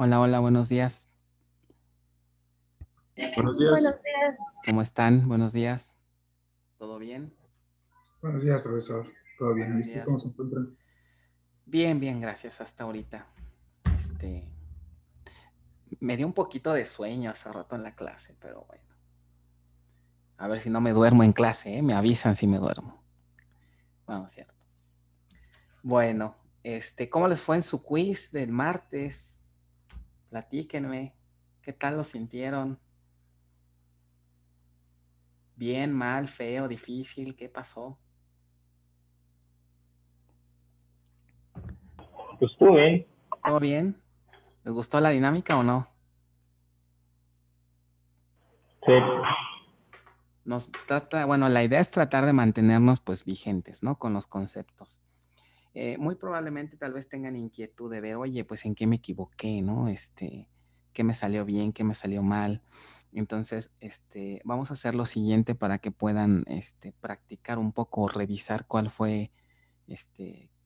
Hola, hola, buenos días. Buenos días. Buenos días. ¿Cómo están? Buenos días. ¿Todo bien? Buenos días, profesor. ¿Todo bien? ¿Y Buenos usted días. cómo se encuentra? Bien, bien, gracias hasta ahorita. Me dio un poquito de sueño hace rato en la clase, pero bueno. A ver si no me duermo en clase, ¿eh? Me avisan si me duermo. No, es cierto. Bueno, ¿cómo les fue en su quiz del martes? Platíquenme. ¿Qué tal lo sintieron? ¿Bien, mal, feo, difícil? ¿Qué pasó? Pues tú, ¿eh? ¿Todo bien? ¿Les gustó la dinámica o no? Sí. Bueno, la idea es tratar de mantenernos pues vigentes, ¿no? Con los conceptos. Muy probablemente tal vez tengan inquietud de ver, oye, pues en qué me equivoqué, ¿no? Qué me salió bien, qué me salió mal. Entonces, vamos a hacer lo siguiente para que puedan, practicar un poco o revisar cuál fue,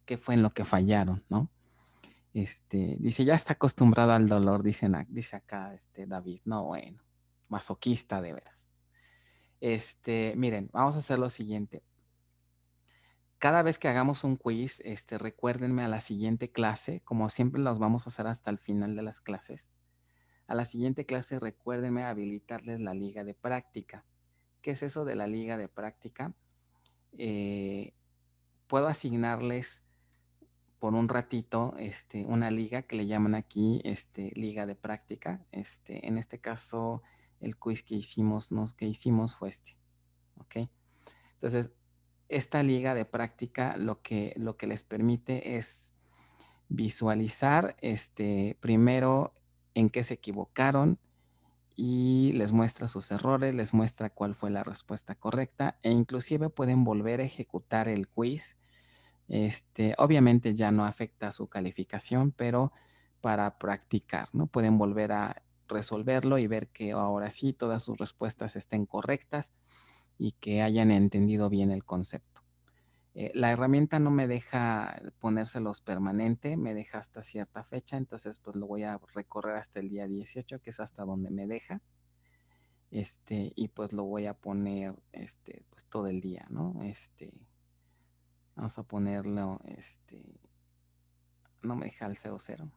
qué fue en lo que fallaron, ¿no? Dice, ya está acostumbrado al dolor, dice acá, David. No, bueno, masoquista de veras. Miren, vamos a hacer lo siguiente. Cada vez que hagamos un quiz, recuérdenme a la siguiente clase, como siempre los vamos a hacer hasta el final de las clases. A la siguiente clase recuérdenme habilitarles la liga de práctica. ¿Qué es eso de la liga de práctica? Puedo asignarles por un ratito una liga que le llaman aquí liga de práctica. En este caso, el quiz que hicimos fue ¿ok? Entonces, esta liga de práctica lo que les permite es visualizar primero en qué se equivocaron y les muestra sus errores, les muestra cuál fue la respuesta correcta e inclusive pueden volver a ejecutar el quiz. Obviamente ya no afecta su calificación, pero para practicar, ¿no? Pueden volver a resolverlo y ver que ahora sí todas sus respuestas estén correctas y que hayan entendido bien el concepto. La herramienta no me deja ponérselos permanente, me deja hasta cierta fecha, entonces pues lo voy a recorrer hasta el día 18, que es hasta donde me deja. Y pues lo voy a poner pues todo el día, ¿no? Vamos a ponerlo, no me deja el 00.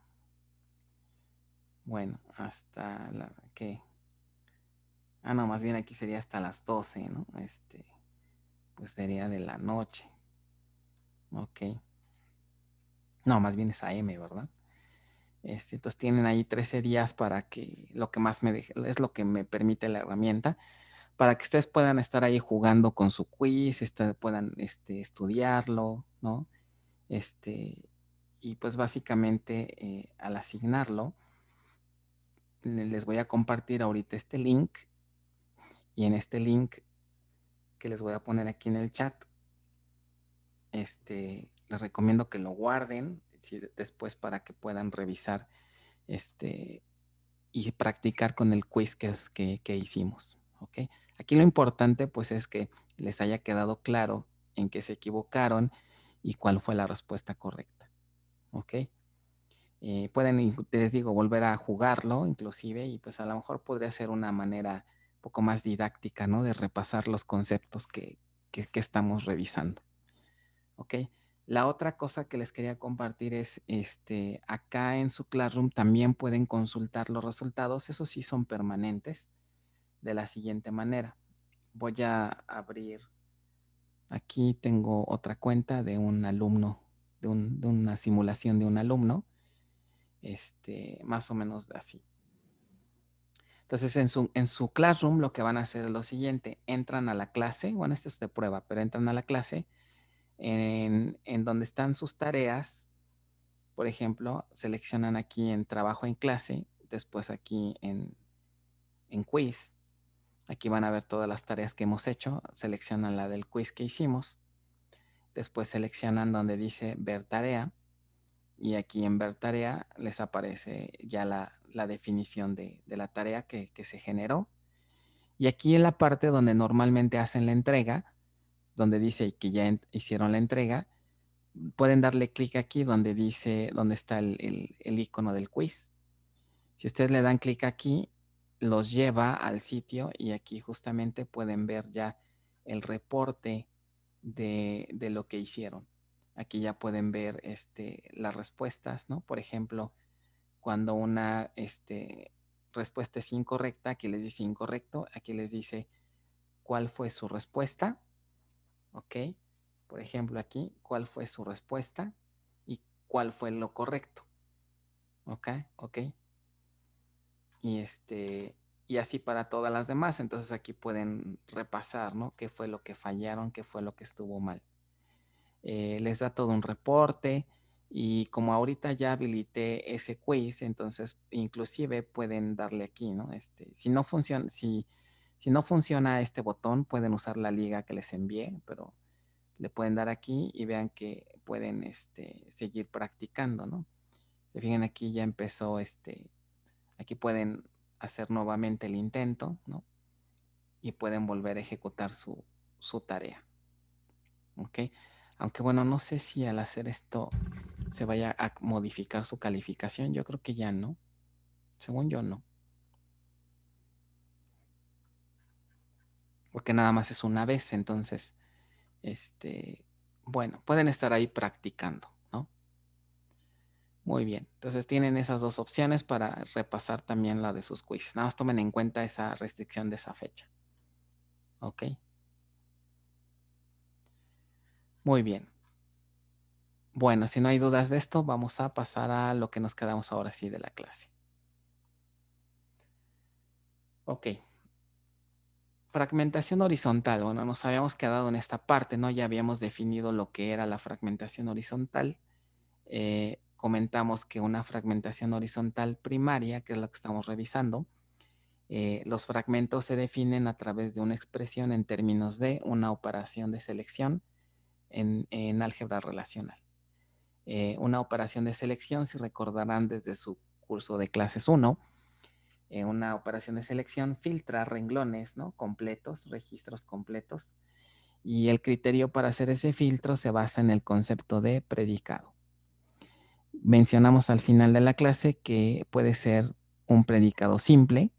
Bueno, hasta la que no, más bien aquí sería hasta las 12, ¿no? Pues sería de la noche. Ok. No, más bien es AM, ¿verdad? Entonces tienen ahí 13 días para que lo que más me deje, es lo que me permite la herramienta, para que ustedes puedan estar ahí jugando con su quiz, puedan estudiarlo, ¿no? Y pues básicamente al asignarlo, les voy a compartir ahorita este link y en este link que les voy a poner aquí en el chat, les recomiendo que lo guarden después para que puedan revisar y practicar con el quiz que hicimos, ¿ok? Aquí lo importante pues es que les haya quedado claro en qué se equivocaron y cuál fue la respuesta correcta, ¿ok? Pueden, les digo, volver a jugarlo inclusive y pues a lo mejor podría ser una manera un poco más didáctica, ¿no? De repasar los conceptos que estamos revisando, ¿ok? La otra cosa que les quería compartir es, acá en su Classroom también pueden consultar los resultados, esos sí son permanentes, de la siguiente manera. Voy a abrir, aquí tengo otra cuenta de un alumno, de una simulación de un alumno, más o menos así. Entonces, en su Classroom lo que van a hacer es lo siguiente, entran a la clase, bueno, esto es de prueba, pero entran a la clase, en donde están sus tareas. Por ejemplo, seleccionan aquí en trabajo en clase, después aquí en quiz. Aquí van a ver todas las tareas que hemos hecho. Seleccionan la del quiz que hicimos. Después seleccionan donde dice ver tarea. Y aquí en ver tarea les aparece ya la definición de la tarea que se generó. Y aquí en la parte donde normalmente hacen la entrega, donde dice que ya hicieron la entrega, pueden darle clic aquí donde dice, donde está el icono del quiz. Si ustedes le dan clic aquí, los lleva al sitio y aquí justamente pueden ver ya el reporte de lo que hicieron. Aquí ya pueden ver las respuestas, ¿no? Por ejemplo, cuando una respuesta es incorrecta, aquí les dice incorrecto, aquí les dice cuál fue su respuesta, ¿ok? Por ejemplo, aquí, cuál fue su respuesta y cuál fue lo correcto, ¿ok? ¿Ok? Y y así para todas las demás. Entonces aquí pueden repasar, ¿no? ¿Qué fue lo que fallaron? ¿Qué fue lo que estuvo mal? Les da todo un reporte y como ahorita ya habilité ese quiz, entonces inclusive pueden darle aquí, ¿no? Si no funciona, si no funciona este botón, pueden usar la liga que les envié, pero le pueden dar aquí y vean que pueden seguir practicando, ¿no? Se fijan aquí ya empezó aquí pueden hacer nuevamente el intento, ¿no? Y pueden volver a ejecutar su tarea. ¿Ok? Aunque bueno, no sé si al hacer esto se vaya a modificar su calificación. Yo creo que ya no. Según yo no. Porque nada más es una vez. Entonces, bueno, pueden estar ahí practicando, ¿no? Muy bien. Entonces tienen esas dos opciones para repasar también la de sus quizzes. Nada más tomen en cuenta esa restricción de esa fecha. ¿Ok? Muy bien. Bueno, si no hay dudas de esto, vamos a pasar a lo que nos quedamos ahora sí de la clase. Ok. Fragmentación horizontal. Bueno, nos habíamos quedado en esta parte, ¿no? Ya habíamos definido lo que era la fragmentación horizontal. Comentamos que una fragmentación horizontal primaria, que es lo que estamos revisando, los fragmentos se definen a través de una expresión en términos de una operación de selección en álgebra relacional. Una operación de selección, si recordarán desde su curso de clases 1, una operación de selección filtra renglones, ¿no? Completos, registros completos, y el criterio para hacer ese filtro se basa en el concepto de predicado. Mencionamos al final de la clase que puede ser un predicado simple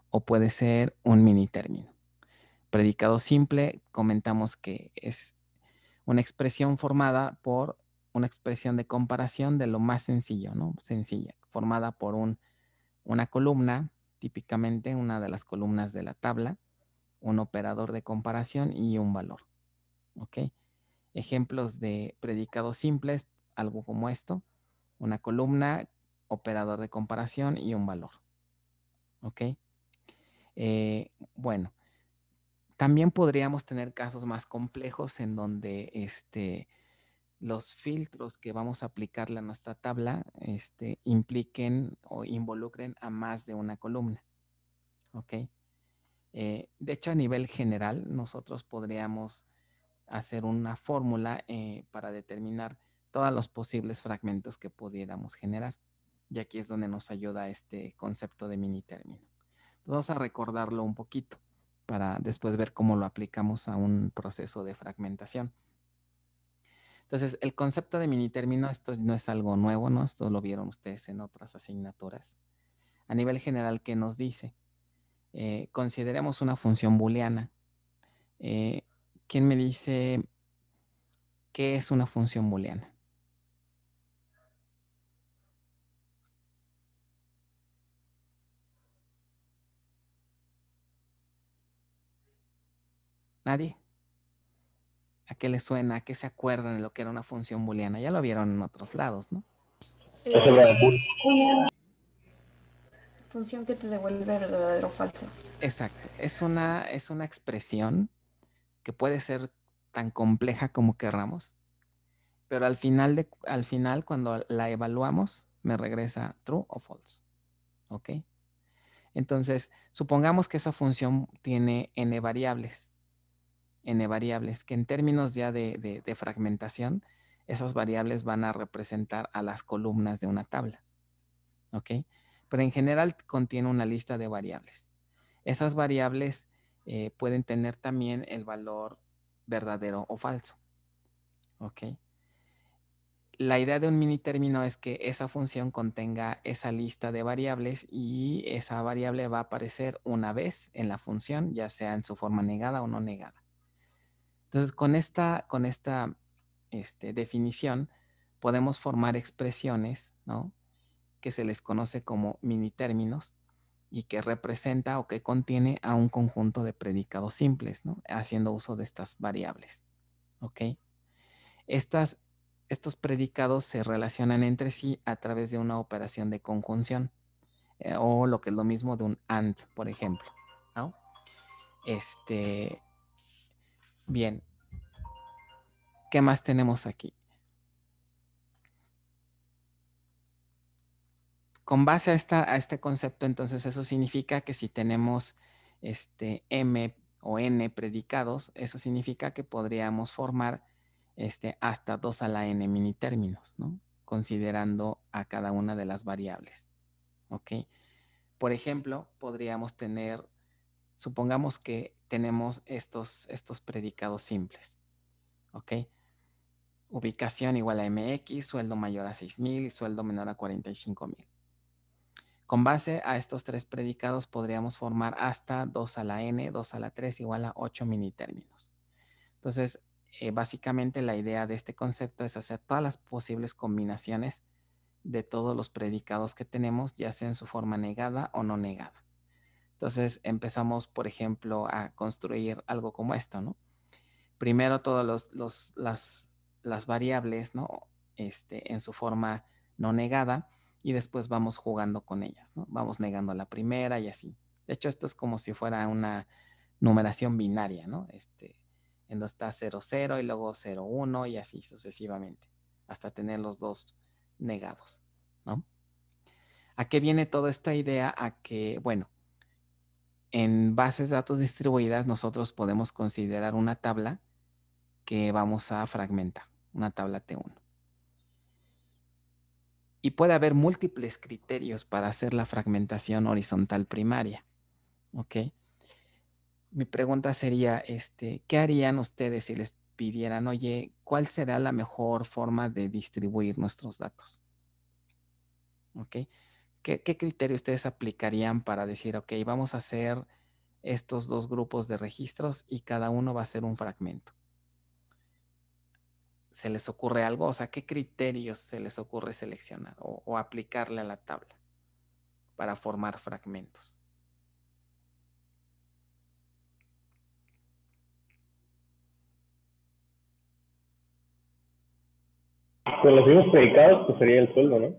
o puede ser un mini término. Predicado simple, comentamos que es una expresión formada por una expresión de comparación de lo más sencillo, ¿no? Sencilla, formada por una columna, típicamente una de las columnas de la tabla, un operador de comparación y un valor. ¿Ok? Ejemplos de predicados simples, algo como esto, una columna, operador de comparación y un valor. ¿Ok? Bueno, también podríamos tener casos más complejos en donde los filtros que vamos a aplicarle a nuestra tabla impliquen o involucren a más de una columna. ¿Ok? De hecho, a nivel general, nosotros podríamos hacer una fórmula para determinar todos los posibles fragmentos que pudiéramos generar. Y aquí es donde nos ayuda este concepto de mini término. Entonces vamos a recordarlo un poquito para después ver cómo lo aplicamos a un proceso de fragmentación. Entonces, el concepto de mini término, esto no es algo nuevo, ¿no? Esto lo vieron ustedes en otras asignaturas. A nivel general, ¿qué nos dice? Consideremos una función booleana. ¿Quién me dice qué es una función booleana? ¿Nadie? ¿A qué les suena? ¿A qué se acuerdan de lo que era una función booleana? Ya lo vieron en otros lados, ¿no? Álgebra de Boole. Una función que te devuelve verdadero o falso. Exacto. Es una expresión que puede ser tan compleja como querramos, pero al final, cuando la evaluamos, me regresa true o false. ¿Ok? Entonces, supongamos que esa función tiene n variables, que en términos ya de fragmentación, esas variables van a representar a las columnas de una tabla. ¿Ok? Pero en general contiene una lista de variables. Esas variables pueden tener también el valor verdadero o falso. ¿Ok? la idea de un mini término es que esa función contenga esa lista de variables y esa variable va a aparecer una vez en la función, ya sea en su forma negada o no negada. Entonces, con esta definición, podemos formar expresiones, ¿no?, que se les conoce como mini términos y que representa o que contiene a un conjunto de predicados simples, ¿no?, haciendo uso de estas variables. ¿Ok? Estos predicados se relacionan entre sí a través de una operación de conjunción, o lo que es lo mismo de un AND, por ejemplo, ¿no? Bien, ¿qué más tenemos aquí? Con base a este concepto, entonces eso significa que si tenemos M o N predicados, eso significa que podríamos formar hasta 2 a la N mini términos, ¿no?, considerando a cada una de las variables. ¿Ok? Por ejemplo, podríamos tener, supongamos que tenemos estos predicados simples. ¿Ok? Ubicación igual a MX, sueldo mayor a 6,000 y sueldo menor a 45,000. Con base a estos tres predicados podríamos formar hasta 2 a la n, 2 a la 3 igual a 8 mini términos. Entonces, básicamente la idea de este concepto es hacer todas las posibles combinaciones de todos los predicados que tenemos, ya sea en su forma negada o no negada. Entonces, empezamos, por ejemplo, a construir algo como esto, ¿no? Primero todas las variables, ¿no?, en su forma no negada, y después vamos jugando con ellas, ¿no? Vamos negando la primera y así. De hecho, esto es como si fuera una numeración binaria, ¿no? En donde está 0, 0 y luego 0, 1 y así sucesivamente, hasta tener los dos negados, ¿no? ¿A qué viene toda esta idea? A que, bueno, en bases de datos distribuidas nosotros podemos considerar una tabla que vamos a fragmentar, una tabla T1. Y puede haber múltiples criterios para hacer la fragmentación horizontal primaria. ¿Ok? Mi pregunta sería, ¿qué harían ustedes si les pidieran, oye, ¿cuál será la mejor forma de distribuir nuestros datos? ¿Ok? ¿Qué criterio ustedes aplicarían para decir, ok, vamos a hacer estos dos grupos de registros y cada uno va a ser un fragmento? ¿Se les ocurre algo? O sea, ¿qué criterios se les ocurre seleccionar o aplicarle a la tabla para formar fragmentos? Con los mismos predicados, pues sería el sueldo, ¿no?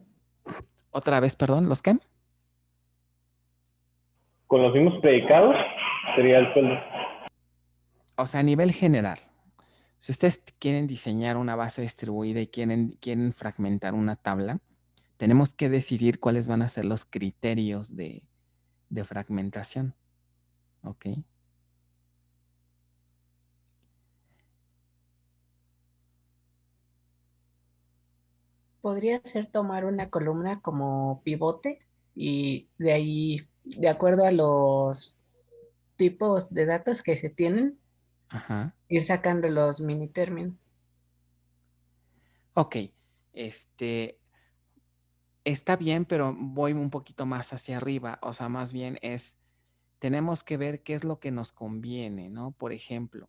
Otra vez, perdón, ¿los qué? Con los mismos predicados sería el sueldo. O sea, a nivel general, si ustedes quieren diseñar una base distribuida y quieren fragmentar una tabla, tenemos que decidir cuáles van a ser los criterios de fragmentación. ¿Ok? Podría ser tomar una columna como pivote y de ahí, de acuerdo a los tipos de datos que se tienen, Ajá. ir sacando los mini términos. Ok. Está bien, pero voy un poquito más hacia arriba. O sea, más bien tenemos que ver qué es lo que nos conviene, ¿no? Por ejemplo,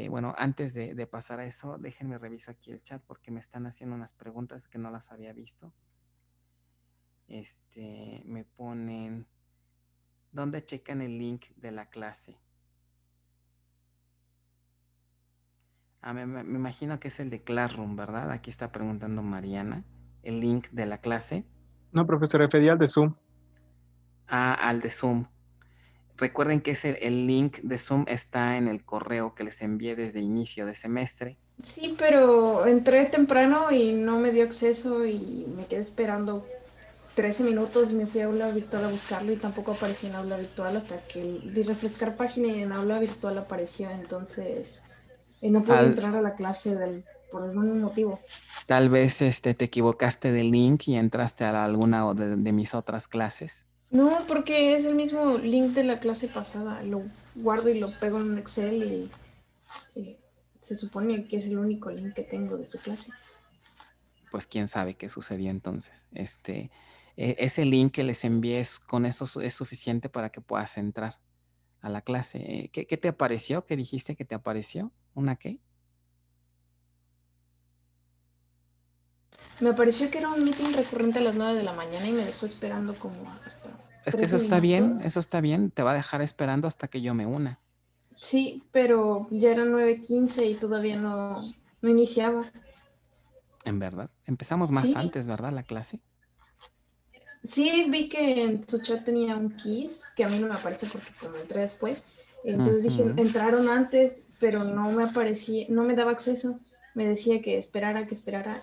bueno, antes de pasar a eso, déjenme reviso aquí el chat porque me están haciendo unas preguntas que no las había visto. Me ponen, ¿dónde checan el link de la clase? Me imagino que es el de Classroom, ¿verdad? Aquí está preguntando Mariana. El link de la clase. No, profesor, refería al de Zoom. Al de Zoom. Recuerden que el link de Zoom está en el correo que les envié desde inicio de semestre. Sí, pero entré temprano y no me dio acceso y me quedé esperando 13 minutos y me fui a aula virtual a buscarlo y tampoco apareció en aula virtual hasta que di refrescar página y en aula virtual apareció. Entonces no pude entrar a la clase por algún motivo. Tal vez te equivocaste de link y entraste a alguna de mis otras clases. No, porque es el mismo link de la clase pasada. Lo guardo y lo pego en un Excel y se supone que es el único link que tengo de su clase. pues quién sabe qué sucedió entonces. Ese link que les envié con eso es suficiente para que puedas entrar a la clase. ¿Qué te apareció? ¿Qué dijiste que te apareció? ¿Una qué? Me pareció que era un meeting recurrente a las 9 de la mañana y me dejó esperando como hasta Es que 13 eso está bien, te va a dejar esperando hasta que yo me una. Sí, pero ya eran 9:15 y todavía no iniciaba. En verdad, empezamos más Sí, antes, ¿verdad? La clase. sí vi que en su chat tenía un kiss, que a mí no me aparece porque como entré después. Entonces dije, entraron antes, pero no me aparecía, no me daba acceso. Me decía que esperara,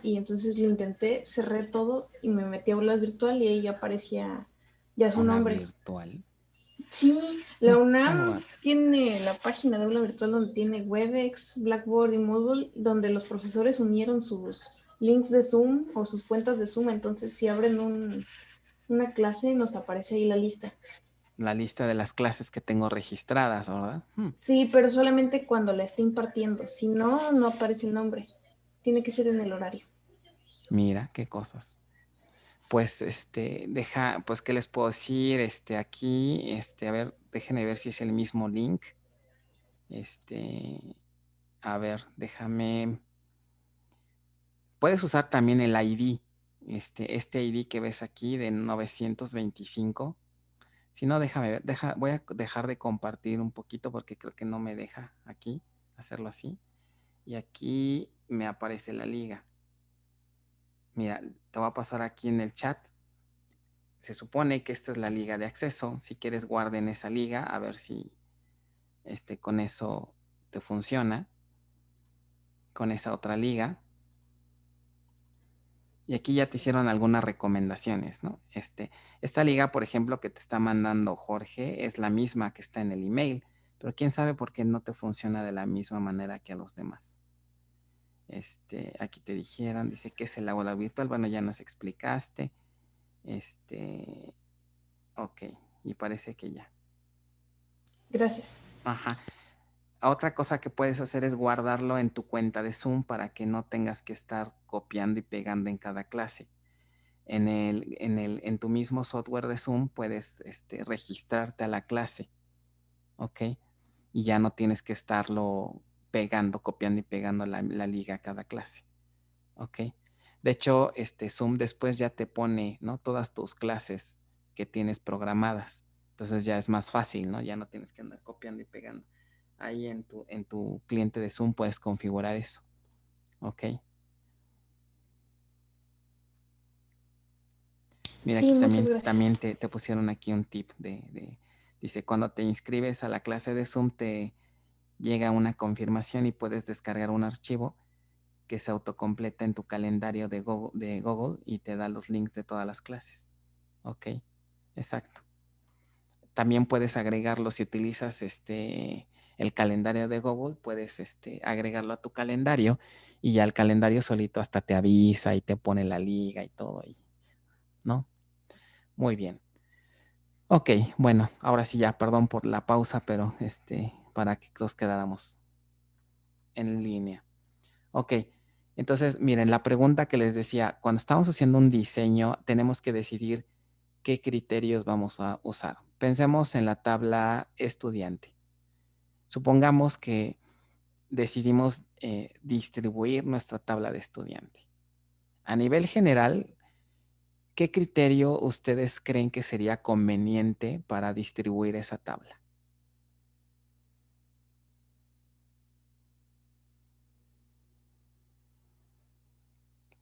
y entonces lo intenté, cerré todo y me metí a aula virtual y ahí ya aparecía ya su Aula nombre. virtual. Sí, la UNAM What? tiene la página de aula virtual donde tiene Webex, Blackboard y Moodle, donde los profesores unieron sus links de Zoom o sus cuentas de Zoom. Entonces, si abren una clase, nos aparece ahí la lista. La lista de las clases que tengo registradas, ¿verdad? Sí, pero solamente cuando la esté impartiendo. Si no, no aparece el nombre. Tiene que ser en el horario. Mira, qué cosas. Pues, pues, ¿qué les puedo decir? Aquí, a ver, déjenme ver si es el mismo link. A ver, déjame. Puedes usar también el ID, este ID que ves aquí de 925. Si no, déjame ver, voy a dejar de compartir un poquito porque creo que no me deja aquí hacerlo así. Y aquí me aparece la liga. Mira, te voy a pasar aquí en el chat. Se supone que esta es la liga de acceso. Si quieres, guarden esa liga a ver si con eso te funciona. Con esa otra liga. Y aquí ya te hicieron algunas recomendaciones, ¿no? Esta liga, por ejemplo, que te está mandando Jorge, es la misma que está en el email, pero quién sabe por qué no te funciona de la misma manera que a los demás. Aquí te dijeron, dice que es el aula virtual, bueno, ya nos explicaste. Ok, y parece que ya. Gracias. Ajá. Otra cosa que puedes hacer es guardarlo en tu cuenta de Zoom para que no tengas que estar copiando y pegando en cada clase. En tu mismo software de Zoom puedes registrarte a la clase, ¿ok? Y ya no tienes que estarlo pegando, copiando y pegando la liga a cada clase, ¿ok? De hecho, Zoom después ya te pone, ¿no? Todas tus clases que tienes programadas. Entonces ya es más fácil, ¿no? Ya no tienes que andar copiando y pegando. Ahí en tu cliente de Zoom puedes configurar eso, ¿ok? Mira, Sí, aquí muchas gracias. también te pusieron aquí un tip dice, cuando te inscribes a la clase de Zoom te llega una confirmación y puedes descargar un archivo que se autocompleta en tu calendario de Google y te da los links de todas las clases. Ok, exacto. También puedes agregarlo si utilizas el calendario de Google, puedes agregarlo a tu calendario y ya el calendario solito hasta te avisa y te pone la liga y todo ahí, ¿no? Muy bien. Ok, bueno, ahora sí ya, perdón por la pausa, pero para que nos quedáramos en línea. Ok, entonces miren, la pregunta que les decía, cuando estamos haciendo un diseño, tenemos que decidir qué criterios vamos a usar. Pensemos en la tabla estudiante. Supongamos que decidimos distribuir nuestra tabla de estudiante. A nivel general, ¿qué criterio ustedes creen que sería conveniente para distribuir esa tabla?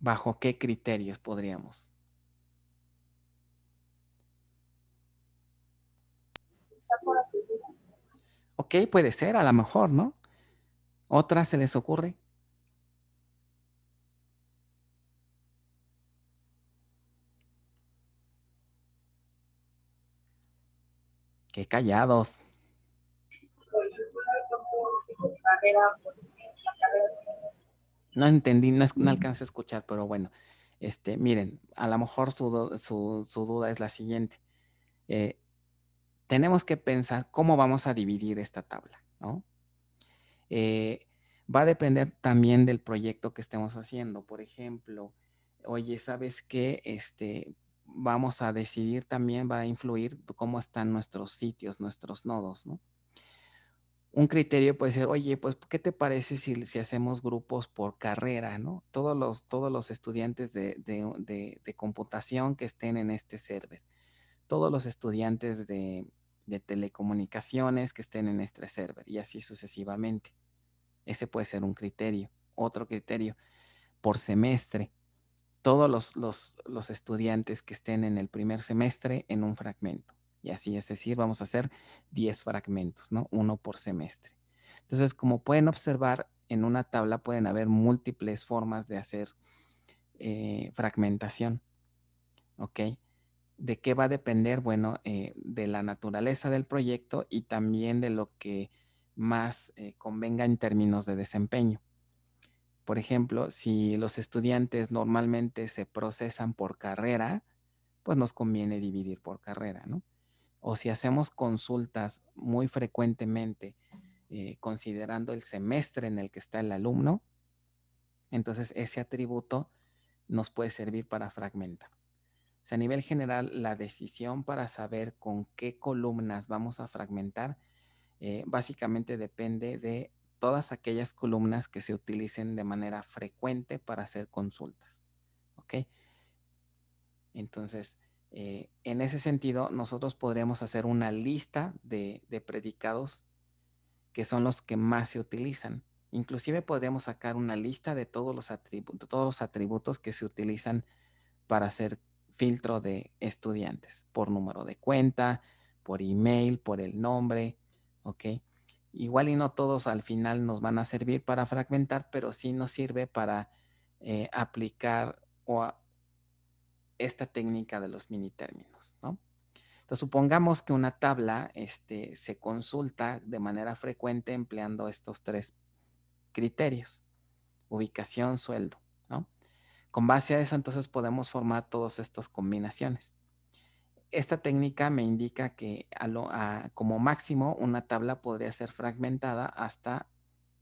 ¿Bajo qué criterios podríamos? Ok, puede ser, a lo mejor, ¿no? ¿Otra se les ocurre? Qué callados. No entendí, no alcancé a escuchar, pero bueno, miren, a lo mejor su duda es la siguiente. Tenemos que pensar cómo vamos a dividir esta tabla, ¿no? Va a depender también del proyecto que estemos haciendo. Por ejemplo, oye, ¿sabes qué? Vamos a decidir también, va a influir cómo están nuestros sitios, nuestros nodos, ¿no? Un criterio puede ser, oye, pues, ¿qué te parece si hacemos grupos por carrera, ¿no? Todos los estudiantes de computación que estén en este server, todos los estudiantes de telecomunicaciones que estén en este server, y así sucesivamente. Ese puede ser un criterio. Otro criterio, por semestre, todos los estudiantes que estén en el primer semestre en un fragmento. Y así, es decir, vamos a hacer 10 fragmentos, ¿no? Uno por semestre. Entonces, como pueden observar, en una tabla pueden haber múltiples formas de hacer fragmentación, ¿ok? ¿De qué va a depender? Bueno, de la naturaleza del proyecto y también de lo que más convenga en términos de desempeño. Por ejemplo, si los estudiantes normalmente se procesan por carrera, pues nos conviene dividir por carrera, ¿no? O si hacemos consultas muy frecuentemente, considerando el semestre en el que está el alumno, entonces ese atributo nos puede servir para fragmentar. O sea, a nivel general, la decisión para saber con qué columnas vamos a fragmentar básicamente depende de todas aquellas columnas que se utilicen de manera frecuente para hacer consultas. ¿Ok? Entonces, en ese sentido, nosotros podríamos hacer una lista de predicados que son los que más se utilizan. Inclusive podríamos sacar una lista de todos los atributos que se utilizan para hacer filtro de estudiantes por número de cuenta, por email, por el nombre, ¿ok? Igual y no todos al final nos van a servir para fragmentar, pero sí nos sirve para aplicar esta técnica de los mini términos, ¿no? Entonces, supongamos que una tabla se consulta de manera frecuente empleando estos tres criterios: ubicación, sueldo, ¿no? Con base a eso, entonces podemos formar todas estas combinaciones. Esta técnica me indica que como máximo una tabla podría ser fragmentada hasta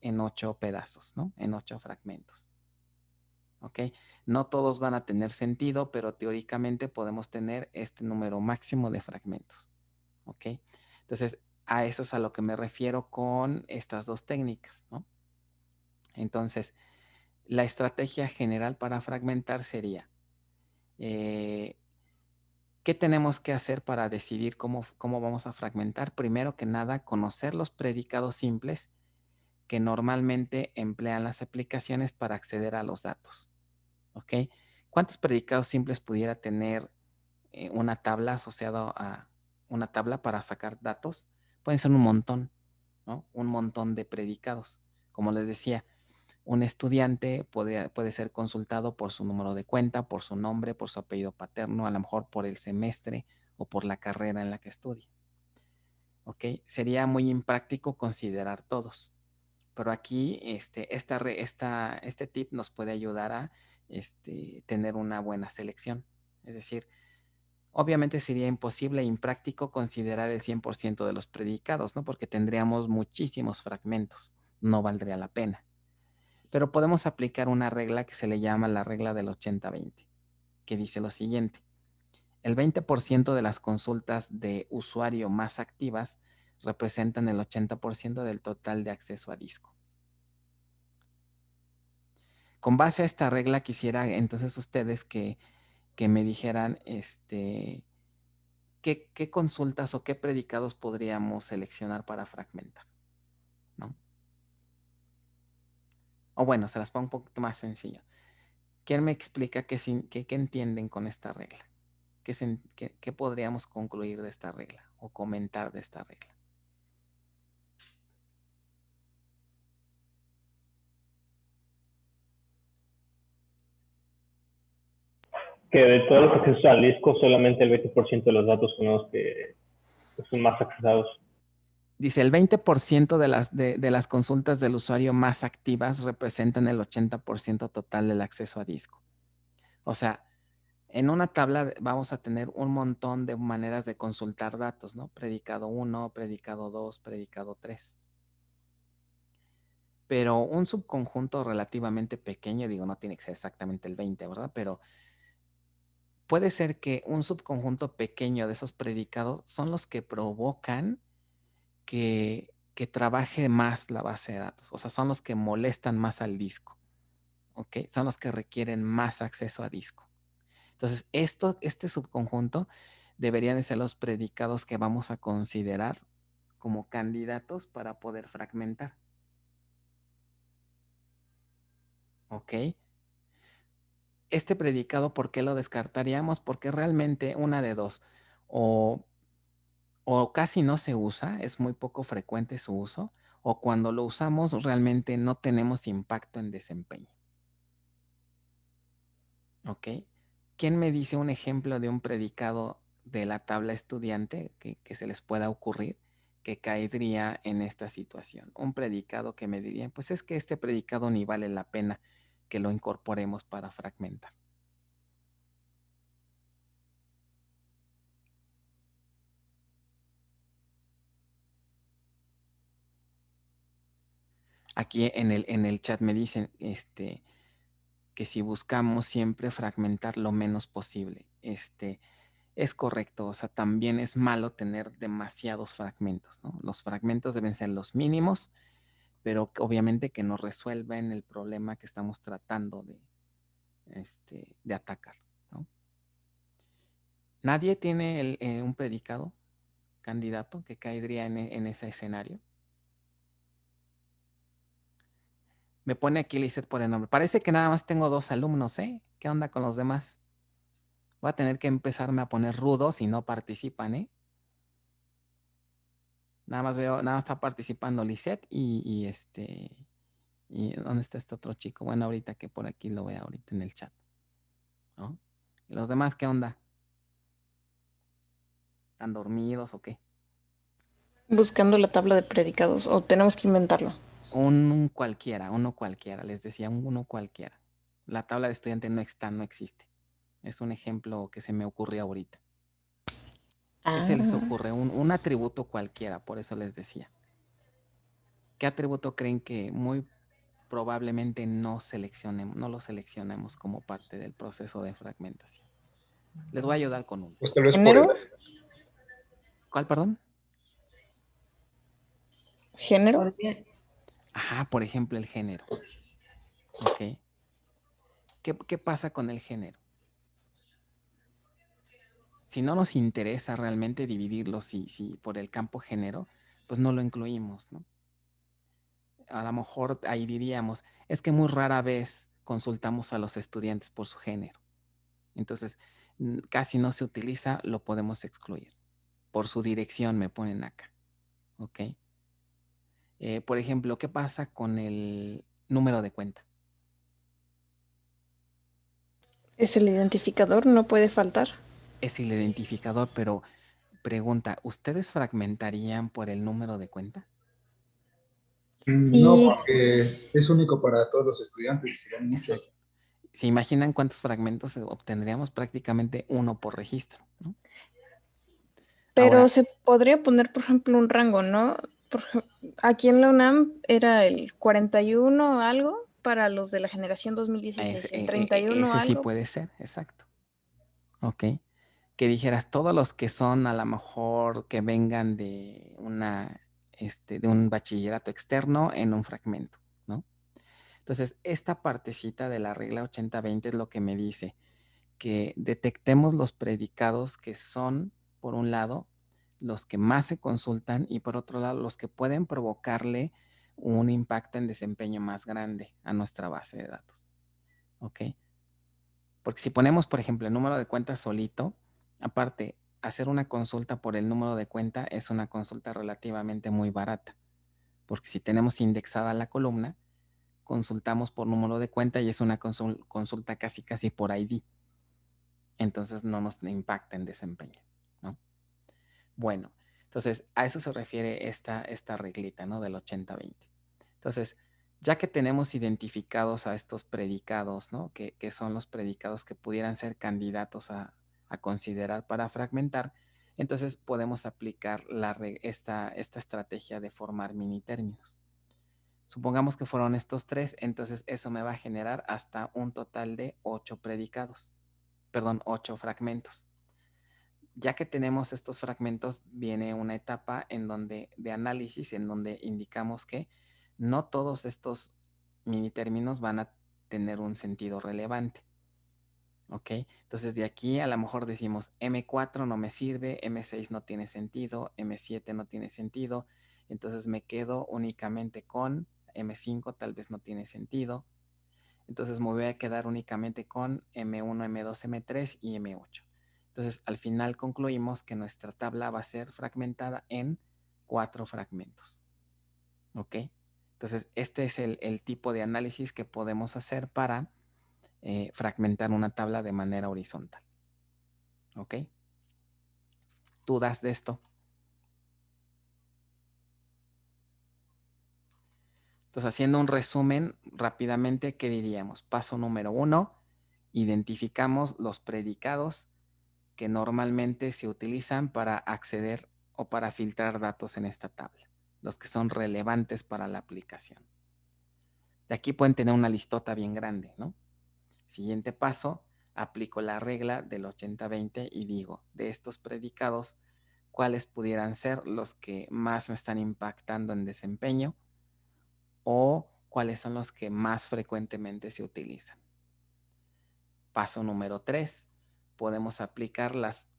en 8 pedazos, ¿no? En 8 fragmentos. ¿Ok? No todos van a tener sentido, pero teóricamente podemos tener este número máximo de fragmentos. ¿Ok? Entonces, a eso es a lo que me refiero con estas dos técnicas, ¿no? Entonces, la estrategia general para fragmentar sería, ¿qué tenemos que hacer para decidir cómo vamos a fragmentar? Primero que nada, conocer los predicados simples que normalmente emplean las aplicaciones para acceder a los datos. ¿Ok? ¿Cuántos predicados simples pudiera tener una tabla asociada a una tabla para sacar datos? Pueden ser un montón, ¿no? Un montón de predicados. Como les decía, un estudiante puede ser consultado por su número de cuenta, por su nombre, por su apellido paterno, a lo mejor por el semestre o por la carrera en la que estudia. ¿Ok? Sería muy impráctico considerar todos. Pero aquí este tip nos puede ayudar a tener una buena selección. Es decir, obviamente sería imposible e impráctico considerar el 100% de los predicados, ¿no? Porque tendríamos muchísimos fragmentos. No valdría la pena. Pero podemos aplicar una regla que se le llama la regla del 80-20, que dice lo siguiente: el 20% de las consultas de usuario más activas representan el 80% del total de acceso a disco. Con base a esta regla, quisiera entonces ustedes que me dijeran qué consultas o qué predicados podríamos seleccionar para fragmentar, ¿no? O bueno, se las pongo un poquito más sencillo. ¿Quién me explica qué entienden con esta regla? ¿Qué podríamos concluir de esta regla o comentar de esta regla? Que de todos los accesos al disco, solamente el 20% de los datos son los que son más accesados. Dice, el 20% de las consultas del usuario más activas representan el 80% total del acceso a disco. O sea, en una tabla vamos a tener un montón de maneras de consultar datos, ¿no? Predicado 1, predicado 2, predicado 3. pero un subconjunto relativamente pequeño, digo, no tiene que ser exactamente el 20, ¿verdad? Pero puede ser que un subconjunto pequeño de esos predicados son los que provocan que trabaje más la base de datos, o sea, son los que molestan más al disco, ¿ok? Son los que requieren más acceso a disco. Entonces, este subconjunto deberían de ser los predicados que vamos a considerar como candidatos para poder fragmentar, ¿ok? Este predicado, ¿por qué lo descartaríamos? Porque realmente una de dos, o casi no se usa, es muy poco frecuente su uso, o cuando lo usamos realmente no tenemos impacto en desempeño. ¿Ok? ¿Quién me dice un ejemplo de un predicado de la tabla estudiante que se les pueda ocurrir que caería en esta situación? Un predicado que me diría, pues es que este predicado ni vale la pena que lo incorporemos para fragmentar. Aquí en el chat me dicen que si buscamos siempre fragmentar lo menos posible. Es correcto, o sea, también es malo tener demasiados fragmentos, ¿no? Los fragmentos deben ser los mínimos, pero obviamente que nos resuelven el problema que estamos tratando de atacar, ¿no? ¿Nadie tiene un predicado candidato que caería en ese escenario? Me pone aquí Lizeth por el nombre. Parece que nada más tengo 2 alumnos, ¿eh? ¿Qué onda con los demás? Voy a tener que empezarme a poner rudo si no participan, ¿eh? Nada más veo, nada más está participando Lisette y ¿y dónde está este otro chico? Bueno, ahorita que por aquí lo veo ahorita en el chat, ¿no? ¿Y los demás qué onda? ¿Están dormidos o qué? Buscando la tabla de predicados, o tenemos que inventarlo. Uno cualquiera, les decía, uno cualquiera. La tabla de estudiante no está, no existe. Es un ejemplo que se me ocurrió ahorita. ¿Qué se les ocurre? Un atributo cualquiera, por eso les decía. ¿Qué atributo creen que muy probablemente no lo seleccionemos como parte del proceso de fragmentación? Les voy a ayudar con uno. Pues tal vez por ¿Género? ¿Cuál, perdón? ¿Género? Podría- Ajá, por ejemplo, el género. ¿Ok? ¿Qué pasa con el género? Si no nos interesa realmente dividirlo si por el campo género, pues no lo incluimos, ¿no? A lo mejor ahí diríamos, es que muy rara vez consultamos a los estudiantes por su género. Entonces, casi no se utiliza, lo podemos excluir. Por su dirección me ponen acá. ¿Ok? Por ejemplo, ¿qué pasa con el número de cuenta? Es el identificador, no puede faltar. Es el identificador, pero pregunta, ¿ustedes fragmentarían por el número de cuenta? No, Y porque es único para todos los estudiantes y serían muchos. Exacto. ¿Se imaginan cuántos fragmentos obtendríamos? Prácticamente uno por registro, ¿no? pero Ahora, se podría poner, por ejemplo, un rango, ¿no? Aquí en la UNAM era el 41 algo para los de la generación 2016, el 31 ese sí algo. puede ser, exacto. Ok. Que dijeras, todos los que son a lo mejor que vengan de de un bachillerato externo en un fragmento, ¿no? Entonces, esta partecita de la regla 80-20 es lo que me dice que detectemos los predicados que son, por un lado, los que más se consultan y por otro lado, los que pueden provocarle un impacto en desempeño más grande a nuestra base de datos. ¿Ok? Porque si ponemos, por ejemplo, el número de cuenta solito, aparte, hacer una consulta por el número de cuenta es una consulta relativamente muy barata. Porque si tenemos indexada la columna, consultamos por número de cuenta y es una consulta casi por ID. Entonces no nos impacta en desempeño, ¿no? Bueno, entonces a eso se refiere esta reglita, ¿no? Del 80-20. Entonces, ya que tenemos identificados a estos predicados, ¿no? Que son los predicados que pudieran ser candidatos a considerar para fragmentar, entonces podemos aplicar esta estrategia de formar mini términos. Supongamos que fueron estos 3, entonces eso me va a generar hasta un total de 8 predicados, perdón, 8 fragmentos. Ya que tenemos estos fragmentos, viene una etapa de análisis en donde indicamos que no todos estos mini términos van a tener un sentido relevante. ¿Ok? Entonces de aquí a lo mejor decimos M4 no me sirve, M6 no tiene sentido, M7 no tiene sentido, entonces me quedo únicamente con M5, tal vez no tiene sentido, entonces me voy a quedar únicamente con M1, M2, M3 y M8. Entonces al final concluimos que nuestra tabla va a ser fragmentada en 4 fragmentos. ¿Ok? Entonces este es el tipo de análisis que podemos hacer para fragmentar una tabla de manera horizontal. ¿Ok? ¿Dudas de esto? Entonces, haciendo un resumen rápidamente, ¿qué diríamos? Paso número 1, identificamos los predicados que normalmente se utilizan para acceder o para filtrar datos en esta tabla, los que son relevantes para la aplicación. De aquí pueden tener una listota bien grande, ¿no? Siguiente paso, aplico la regla del 80-20 y digo, de estos predicados, ¿cuáles pudieran ser los que más me están impactando en desempeño o cuáles son los que más frecuentemente se utilizan? Paso número 3, podemos aplicar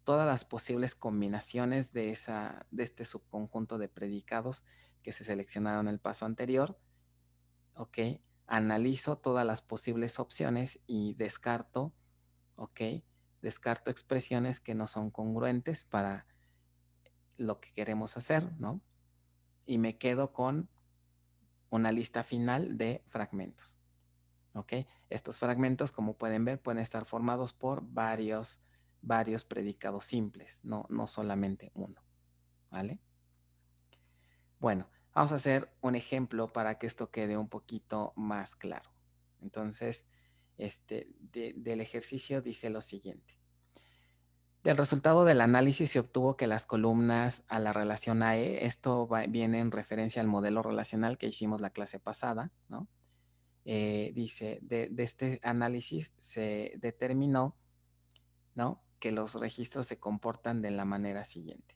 todas las posibles combinaciones de este subconjunto de predicados que se seleccionaron en el paso anterior. ¿Ok? Analizo todas las posibles opciones y descarto, ¿ok? Descarto expresiones que no son congruentes para lo que queremos hacer, ¿no? Y me quedo con una lista final de fragmentos, ¿ok? Estos fragmentos, como pueden ver, pueden estar formados por varios predicados simples, no solamente uno, ¿vale? Bueno, vamos a hacer un ejemplo para que esto quede un poquito más claro. Entonces, del ejercicio dice lo siguiente. Del resultado del análisis se obtuvo que las columnas a la relación AE, esto viene en referencia al modelo relacional que hicimos la clase pasada, ¿no? Dice, de este análisis se determinó, ¿no?, que los registros se comportan de la manera siguiente.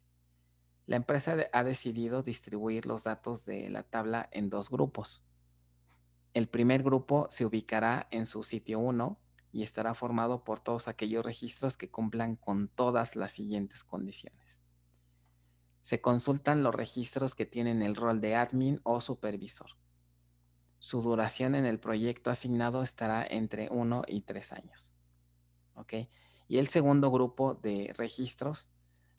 La empresa ha decidido distribuir los datos de la tabla en 2 grupos. El primer grupo se ubicará en su sitio 1 y estará formado por todos aquellos registros que cumplan con todas las siguientes condiciones. Se consultan los registros que tienen el rol de admin o supervisor. Su duración en el proyecto asignado estará entre 1 y 3 años. ¿Ok? Y el segundo grupo de registros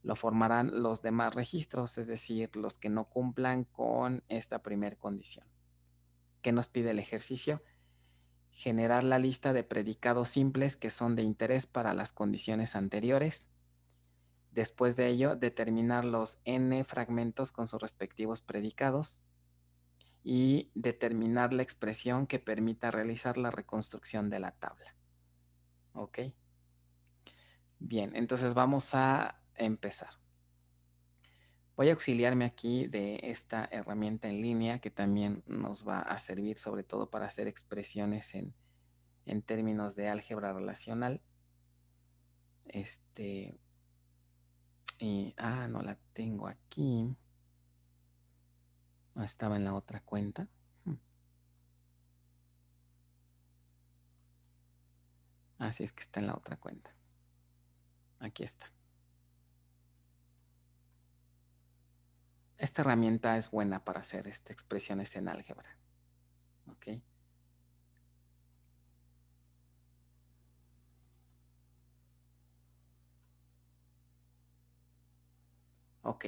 lo formarán los demás registros, es decir, los que no cumplan con esta primera condición. ¿Qué nos pide el ejercicio? Generar la lista de predicados simples que son de interés para las condiciones anteriores. Después de ello, determinar los n fragmentos con sus respectivos predicados y determinar la expresión que permita realizar la reconstrucción de la tabla. ¿Ok? Bien, entonces vamos a empezar. Voy a auxiliarme aquí de esta herramienta en línea que también nos va a servir sobre todo para hacer expresiones en términos de álgebra relacional. No la tengo aquí. No estaba en la otra cuenta. Así es que está en la otra cuenta. Aquí está. Esta herramienta es buena para hacer expresiones en álgebra. ¿Ok? Ok,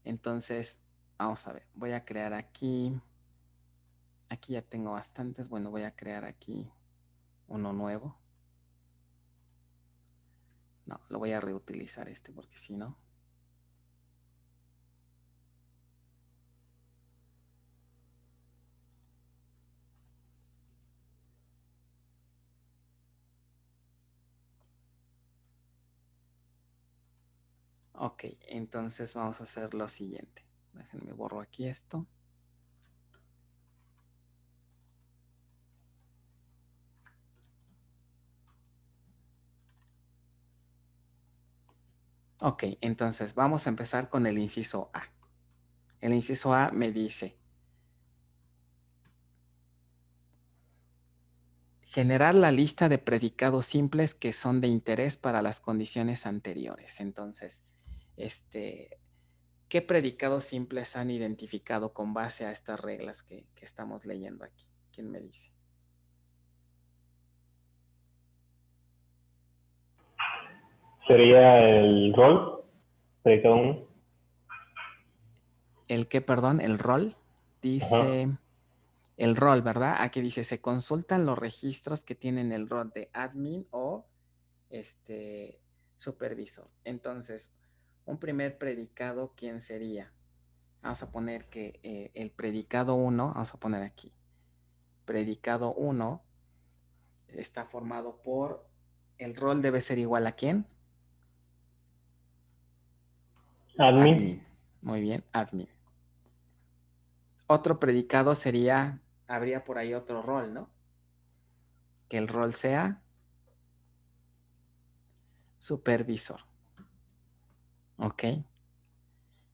entonces vamos a ver. Voy a crear aquí. Aquí ya tengo bastantes. Bueno, voy a crear aquí uno nuevo. No, lo voy a reutilizar porque si no. Ok, entonces vamos a hacer lo siguiente. Déjenme borro aquí esto. Ok, entonces vamos a empezar con el inciso A. El inciso A me dice, generar la lista de predicados simples que son de interés para las condiciones anteriores. Entonces, ¿qué predicados simples han identificado con base a estas reglas que estamos leyendo aquí? ¿Quién me dice? Sería el rol, predicado 1. ¿El qué, perdón? ¿El rol? Dice... Ajá. El rol, ¿verdad? Aquí dice, se consultan los registros que tienen el rol de admin o supervisor. Entonces, un primer predicado, ¿quién sería? Vamos a poner que el predicado 1, vamos a poner aquí, predicado 1 está formado por, el rol debe ser igual a ¿quién? Admin. Admin. Muy bien, admin. Otro predicado sería, habría por ahí otro rol, ¿no? Que el rol sea supervisor. ¿Ok?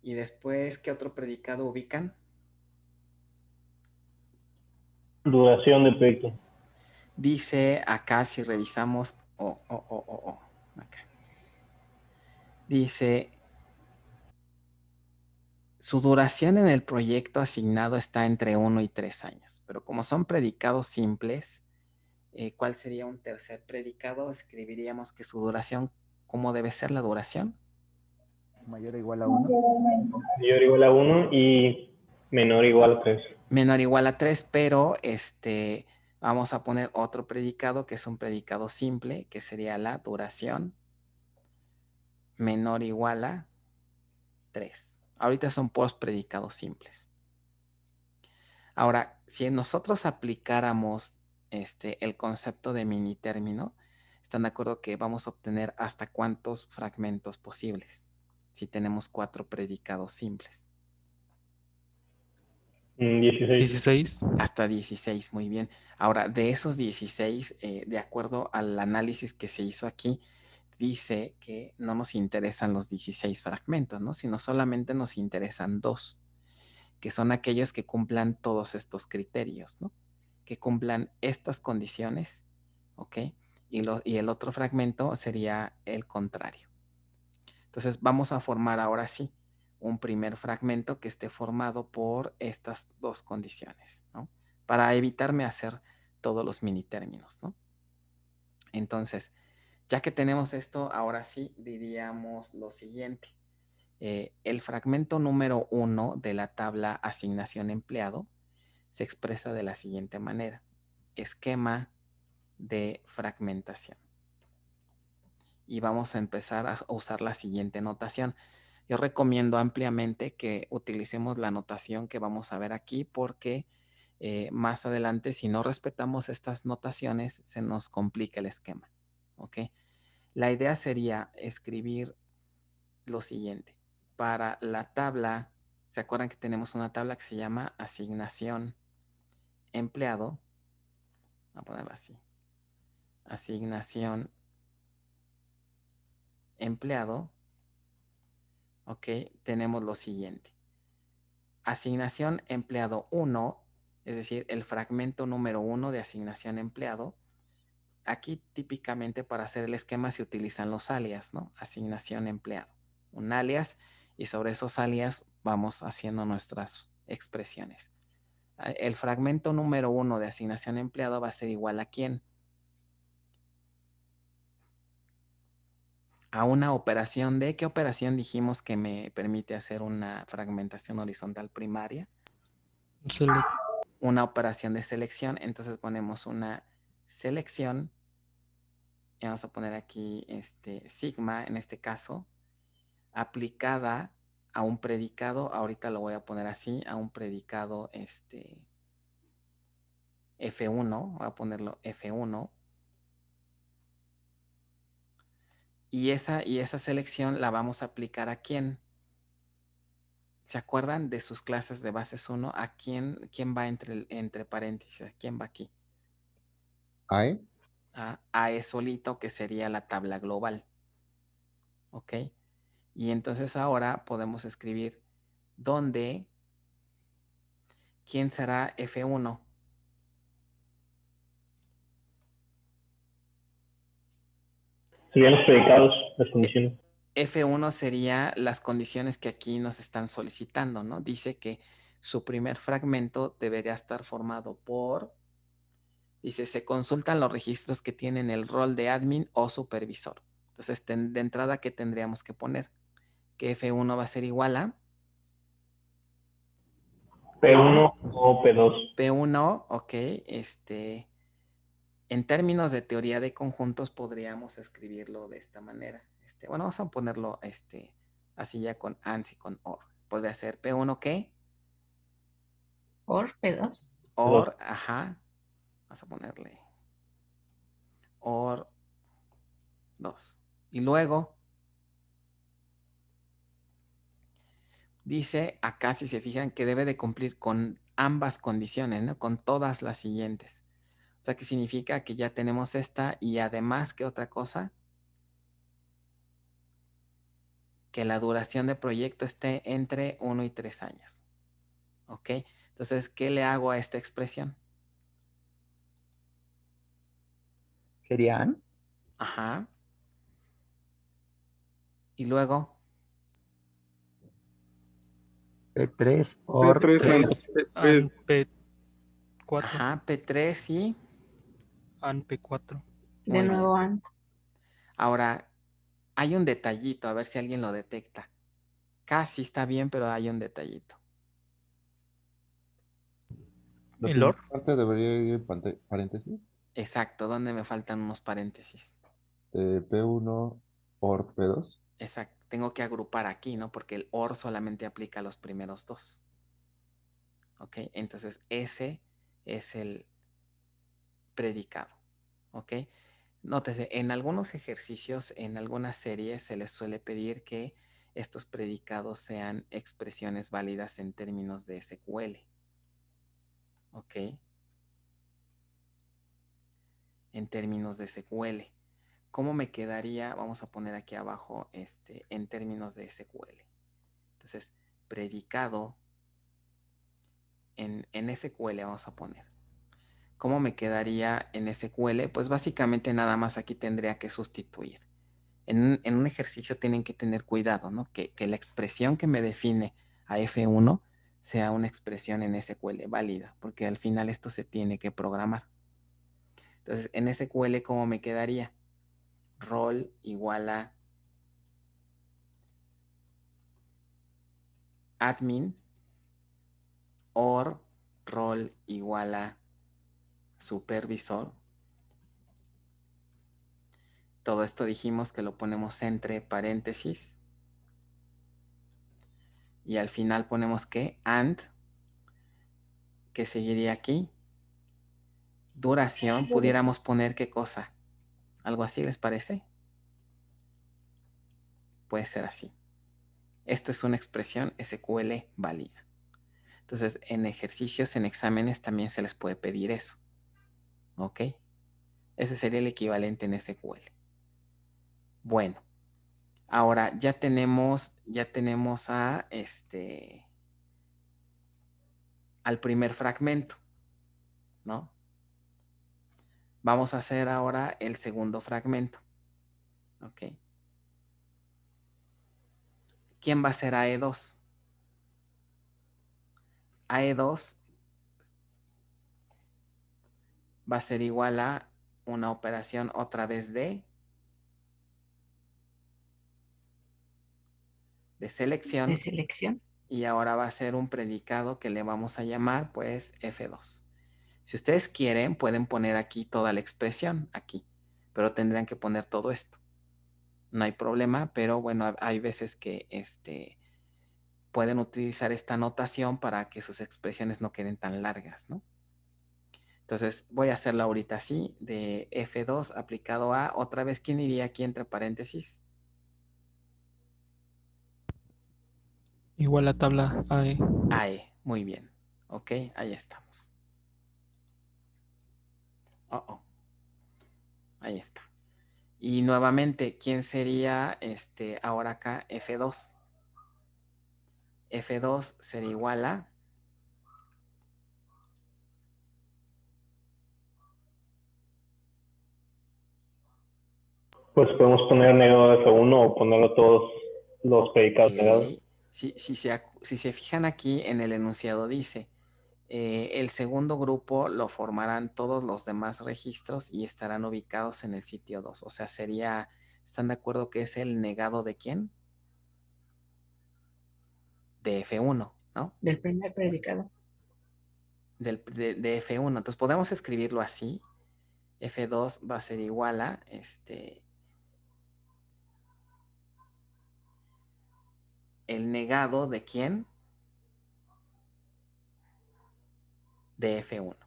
Y después, ¿qué otro predicado ubican? Duración de proyecto. Dice acá, si revisamos, acá. Dice, su duración en el proyecto asignado está entre 1 y 3 años. Pero como son predicados simples, ¿cuál sería un tercer predicado? Escribiríamos que su duración, ¿cómo debe ser la duración? Mayor o igual a 1. Mayor o igual a 1 y menor o igual a 3. Menor o igual a 3, pero vamos a poner otro predicado que es un predicado simple, que sería la duración menor o igual a 3. Ahorita son post predicados simples. Ahora, si nosotros aplicáramos el concepto de mini término, ¿están de acuerdo que vamos a obtener hasta cuántos fragmentos posibles? Si tenemos 4 predicados simples. 16. Hasta 16, muy bien. Ahora, de esos 16, de acuerdo al análisis que se hizo aquí, dice que no nos interesan los 16 fragmentos, ¿no? Sino solamente nos interesan 2, que son aquellos que cumplan todos estos criterios, ¿no? Que cumplan estas condiciones, ¿ok? Y el otro fragmento sería el contrario. Entonces, vamos a formar ahora sí un primer fragmento que esté formado por estas dos condiciones, ¿no? Para evitarme hacer todos los mini términos, ¿no? Entonces, ya que tenemos esto, ahora sí diríamos lo siguiente. El fragmento número 1 de la tabla asignación empleado se expresa de la siguiente manera. Esquema de fragmentación. Y vamos a empezar a usar la siguiente notación. Yo recomiendo ampliamente que utilicemos la notación que vamos a ver aquí porque más adelante, si no respetamos estas notaciones, se nos complica el esquema. ¿Ok? La idea sería escribir lo siguiente. Para la tabla, ¿se acuerdan que tenemos una tabla que se llama asignación empleado? Voy a ponerlo así. Asignación empleado. Ok, tenemos lo siguiente. Asignación empleado 1, es decir, el fragmento número 1 de asignación empleado. Aquí típicamente para hacer el esquema se utilizan los alias, ¿no? Asignación empleado. Un alias y sobre esos alias vamos haciendo nuestras expresiones. El fragmento número 1 de asignación empleado va a ser igual a ¿quién? A una operación de, ¿qué operación dijimos que me permite hacer una fragmentación horizontal primaria? Una operación de selección, entonces ponemos una selección y vamos a poner aquí sigma, en este caso, aplicada a un predicado, ahorita lo voy a poner así, a un predicado F1, voy a ponerlo F1, y esa selección la vamos a aplicar ¿a quién? ¿Se acuerdan de sus clases de bases 1? ¿A quién va entre paréntesis? ¿A quién va aquí? AE. A E solito, que sería la tabla global. ¿Ok? Y entonces ahora podemos escribir dónde, quién será F1. Serían los predicados, las condiciones. F1 sería las condiciones que aquí nos están solicitando, ¿no? Dice que su primer fragmento debería estar formado por, dice, se consultan los registros que tienen el rol de admin o supervisor. Entonces, de entrada, ¿qué tendríamos que poner? Que F1 va a ser igual a P1 o P2. P1, ok, en términos de teoría de conjuntos podríamos escribirlo de esta manera. Bueno, vamos a ponerlo así ya con ANS y con OR. Podría ser P1, ¿qué? ¿Or P2? OR, ajá. Vamos a ponerle OR 2. Y luego dice acá, si se fijan, que debe de cumplir con ambas condiciones, ¿no? Con todas las siguientes. O sea, que significa que ya tenemos esta y además, ¿qué otra cosa? Que la duración del proyecto esté entre 1 y 3 años. ¿Ok? Entonces, ¿qué le hago a esta expresión? ¿Serían? Ajá. Y luego, P3 or P3 3. AN P4. ajá, P3 y... AN P4. De Muy nuevo, bien. AND. Ahora, hay un detallito, a ver si alguien lo detecta. Casi está bien, pero hay un detallito. La ¿El primera OR? parte debería ir en paréntesis. Exacto, donde me faltan unos paréntesis. P1 or P2. Exacto, tengo que agrupar aquí, ¿no? Porque el OR solamente aplica a los primeros dos. ¿Ok? Entonces, ese es el predicado. ¿Ok? Nótese, en algunos ejercicios, en algunas series, se les suele pedir que estos predicados sean expresiones válidas en términos de SQL. ¿Ok? En términos de SQL. ¿Cómo me quedaría? Vamos a poner aquí abajo en términos de SQL. Entonces, predicado en SQL vamos a poner. ¿Cómo me quedaría en SQL? Pues básicamente nada más aquí tendría que sustituir. En un ejercicio tienen que tener cuidado, ¿no? Que la expresión que me define a F1 sea una expresión en SQL válida, porque al final esto se tiene que programar. Entonces, en SQL, ¿cómo me quedaría? Rol igual a admin or rol igual a supervisor. Todo esto dijimos que lo ponemos entre paréntesis. Y al final ponemos que and, que seguiría aquí. Duración, pudiéramos poner qué cosa. ¿Algo así les parece? Puede ser así. Esto es una expresión SQL válida. Entonces, en ejercicios, en exámenes también se les puede pedir eso. ¿Ok? Ese sería el equivalente en SQL. Bueno, ahora ya tenemos a al primer fragmento, ¿no? Vamos a hacer ahora el segundo fragmento. ¿Ok? ¿Quién va a ser AE2? AE2 va a ser igual a una operación otra vez de selección. De selección. Y ahora va a ser un predicado que le vamos a llamar pues F2. Si ustedes quieren, pueden poner aquí toda la expresión, aquí, pero tendrán que poner todo esto. No hay problema, pero bueno, hay veces que pueden utilizar esta notación para que sus expresiones no queden tan largas, ¿no? Entonces voy a hacerlo ahorita así, de F2 aplicado a, otra vez, ¿quién iría aquí entre paréntesis? Igual a tabla AE. AE, muy bien. Ok, ahí estamos. Ahí está. Y nuevamente, ¿quién sería ahora acá F2? F2 sería igual a Pues podemos poner negado de F1 o ponerlo todos los ok. predicados negados. Si se fijan aquí en el enunciado dice, el segundo grupo lo formarán todos los demás registros y estarán ubicados en el sitio 2. O sea, sería, ¿están de acuerdo que es el negado de quién? De F1, ¿no? Del primer predicado. De F1. Entonces podemos escribirlo así. F2 va a ser igual a el negado de quién? De F1.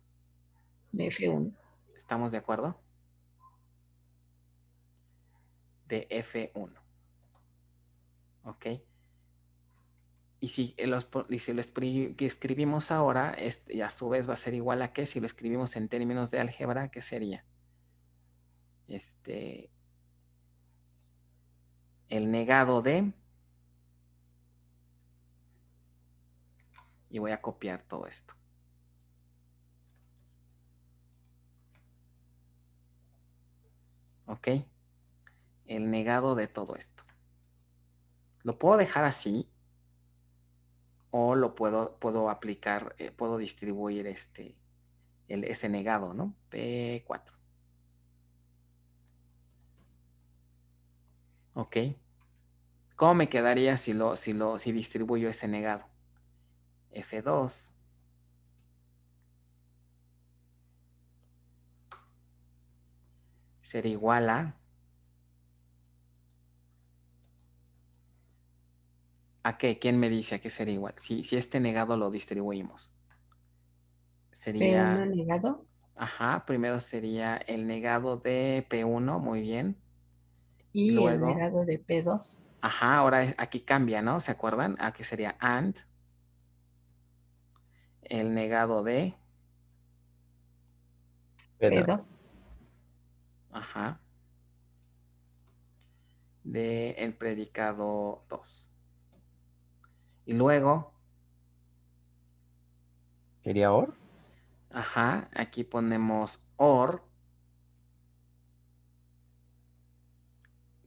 De F1. ¿Estamos de acuerdo? De F1. ¿Ok? Y si lo escribimos ahora, y a su vez va a ser igual a qué, si lo escribimos en términos de álgebra, ¿qué sería? El negado de, y voy a copiar todo esto. ¿Ok? El negado de todo esto. Lo puedo dejar así, o lo puedo aplicar, puedo distribuir ese negado, ¿no? P4. ¿Ok? ¿Cómo me quedaría si distribuyo ese negado? F2 será igual ¿a qué? ¿Quién me dice a qué sería igual? Si este negado lo distribuimos. Sería... P1 negado. Ajá, primero sería el negado de P1, muy bien. Y Y el luego... negado de P2. Ajá, ahora aquí cambia, ¿no? ¿Se acuerdan? Aquí sería AND. El negado de... P2. Ajá. De el predicado 2. Y luego... ¿Sería OR? Ajá, aquí ponemos OR.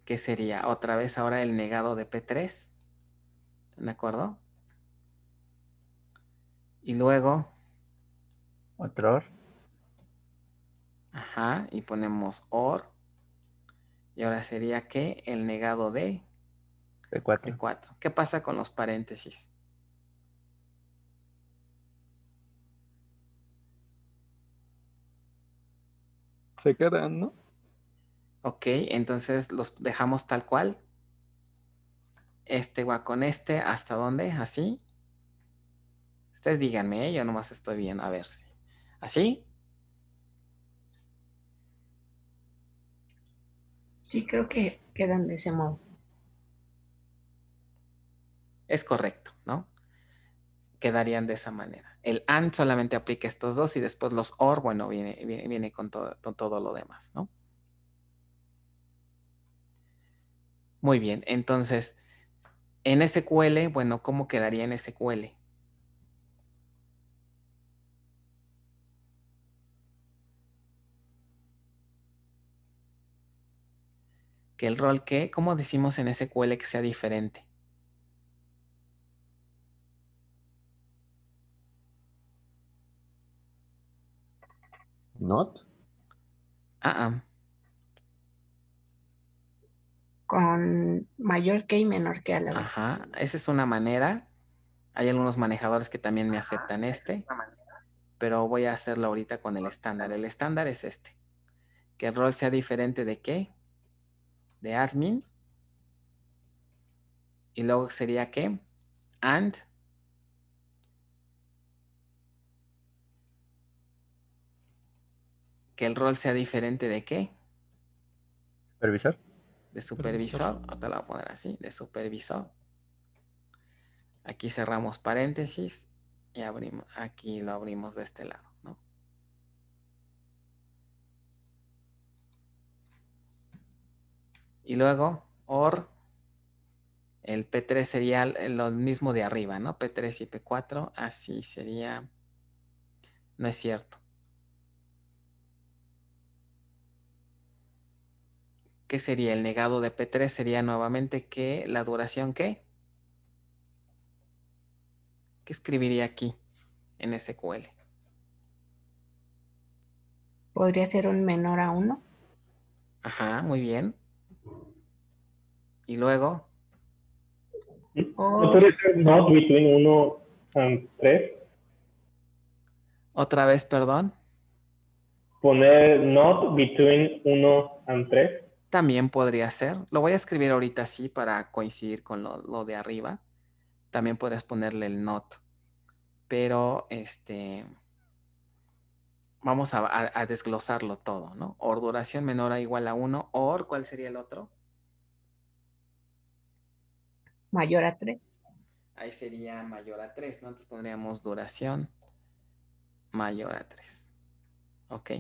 ¿Qué sería? Otra vez ahora el negado de P3. ¿De acuerdo? Y luego... ¿Otro OR? Ajá, y ponemos OR. Y ahora sería que el negado de P4. P4. ¿Qué pasa con los paréntesis? Se quedan, ¿no? Ok, entonces los dejamos tal cual. Este va con este, ¿hasta dónde? ¿Así? Ustedes díganme, yo nomás estoy viendo, a ver si. ¿Así? Sí, creo que quedan de ese modo. Es correcto, ¿no? Quedarían de esa manera. El AND solamente aplica estos dos y después los OR, bueno, viene con todo lo demás, ¿no? Muy bien, entonces, en SQL, bueno, ¿cómo quedaría en SQL? Que el rol que, ¿cómo decimos en SQL que sea diferente? Not. Con mayor que y menor que a la vez. Ajá, esa es una manera. Hay algunos manejadores que también me aceptan pero voy a hacerlo ahorita con el estándar. El estándar es este. Que el rol sea diferente de qué? De admin. Y luego sería qué? And. Que el rol sea diferente de qué? ¿Supervisor? De supervisor. Ahorita lo voy a poner así. De supervisor. Aquí cerramos paréntesis. Y abrimos. Aquí lo abrimos de este lado, ¿no? Y luego, OR, el P3 sería lo mismo de arriba, ¿no? P3 y P4, así sería. No es cierto. ¿Qué sería? El negado de P3 sería nuevamente que la duración, ¿qué? ¿Qué escribiría aquí en SQL? ¿Podría ser un menor a 1? Ajá, muy bien. Y luego, ¿No O podría ser not between 1 and 3? otra vez, perdón. Poner not between 1 and 3. También podría ser. Lo voy a escribir ahorita así para coincidir con lo de arriba. También podrías ponerle el not. Pero vamos a desglosarlo todo, ¿no? Or duración menor o igual a 1. Or, ¿cuál sería el otro? mayor a 3. Ahí sería mayor a 3, ¿no? Entonces pondríamos duración mayor a 3. ¿Ok?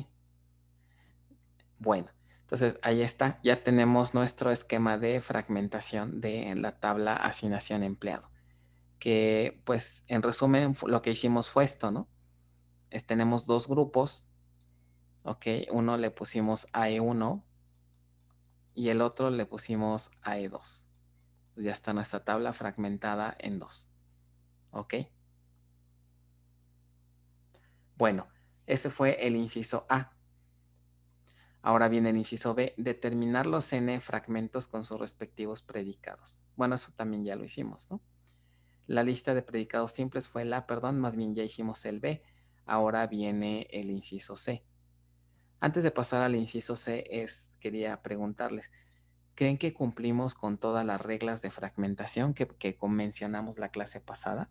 Bueno, entonces ahí está. Ya tenemos nuestro esquema de fragmentación de la tabla asignación empleado. Que, pues, en resumen, lo que hicimos fue esto, ¿no? Tenemos dos grupos. ¿Ok? Uno le pusimos AE1 y el otro le pusimos AE2. Entonces ya está nuestra tabla fragmentada en dos. ¿Ok? Bueno, ese fue el inciso A. Ahora viene el inciso B, determinar los n fragmentos con sus respectivos predicados. Bueno, eso también ya lo hicimos, ¿no? La lista de predicados simples fue el A, perdón, más bien ya hicimos el B. Ahora viene el inciso C. Antes de pasar al inciso C, quería preguntarles, ¿creen que cumplimos con todas las reglas de fragmentación que mencionamos la clase pasada?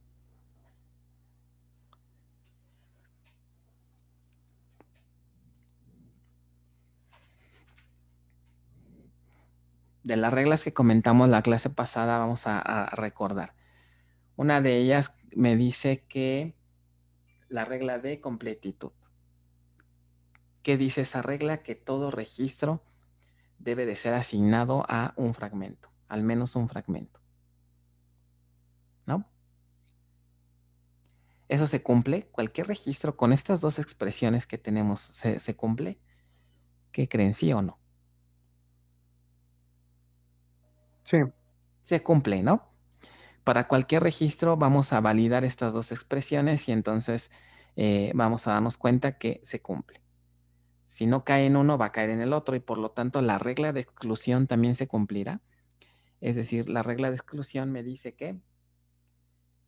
De las reglas que comentamos la clase pasada, vamos a recordar. Una de ellas me dice que la regla de completitud. ¿Qué dice esa regla? Que todo registro debe de ser asignado a un fragmento, al menos un fragmento. ¿No? Eso se cumple. Cualquier registro con estas dos expresiones que tenemos se cumple. ¿Qué creen? ¿Sí o no? Sí. Se cumple, ¿no? Para cualquier registro vamos a validar estas dos expresiones y entonces vamos a darnos cuenta que se cumple. Si no cae en uno, va a caer en el otro y por lo tanto la regla de exclusión también se cumplirá. Es decir, la regla de exclusión me dice que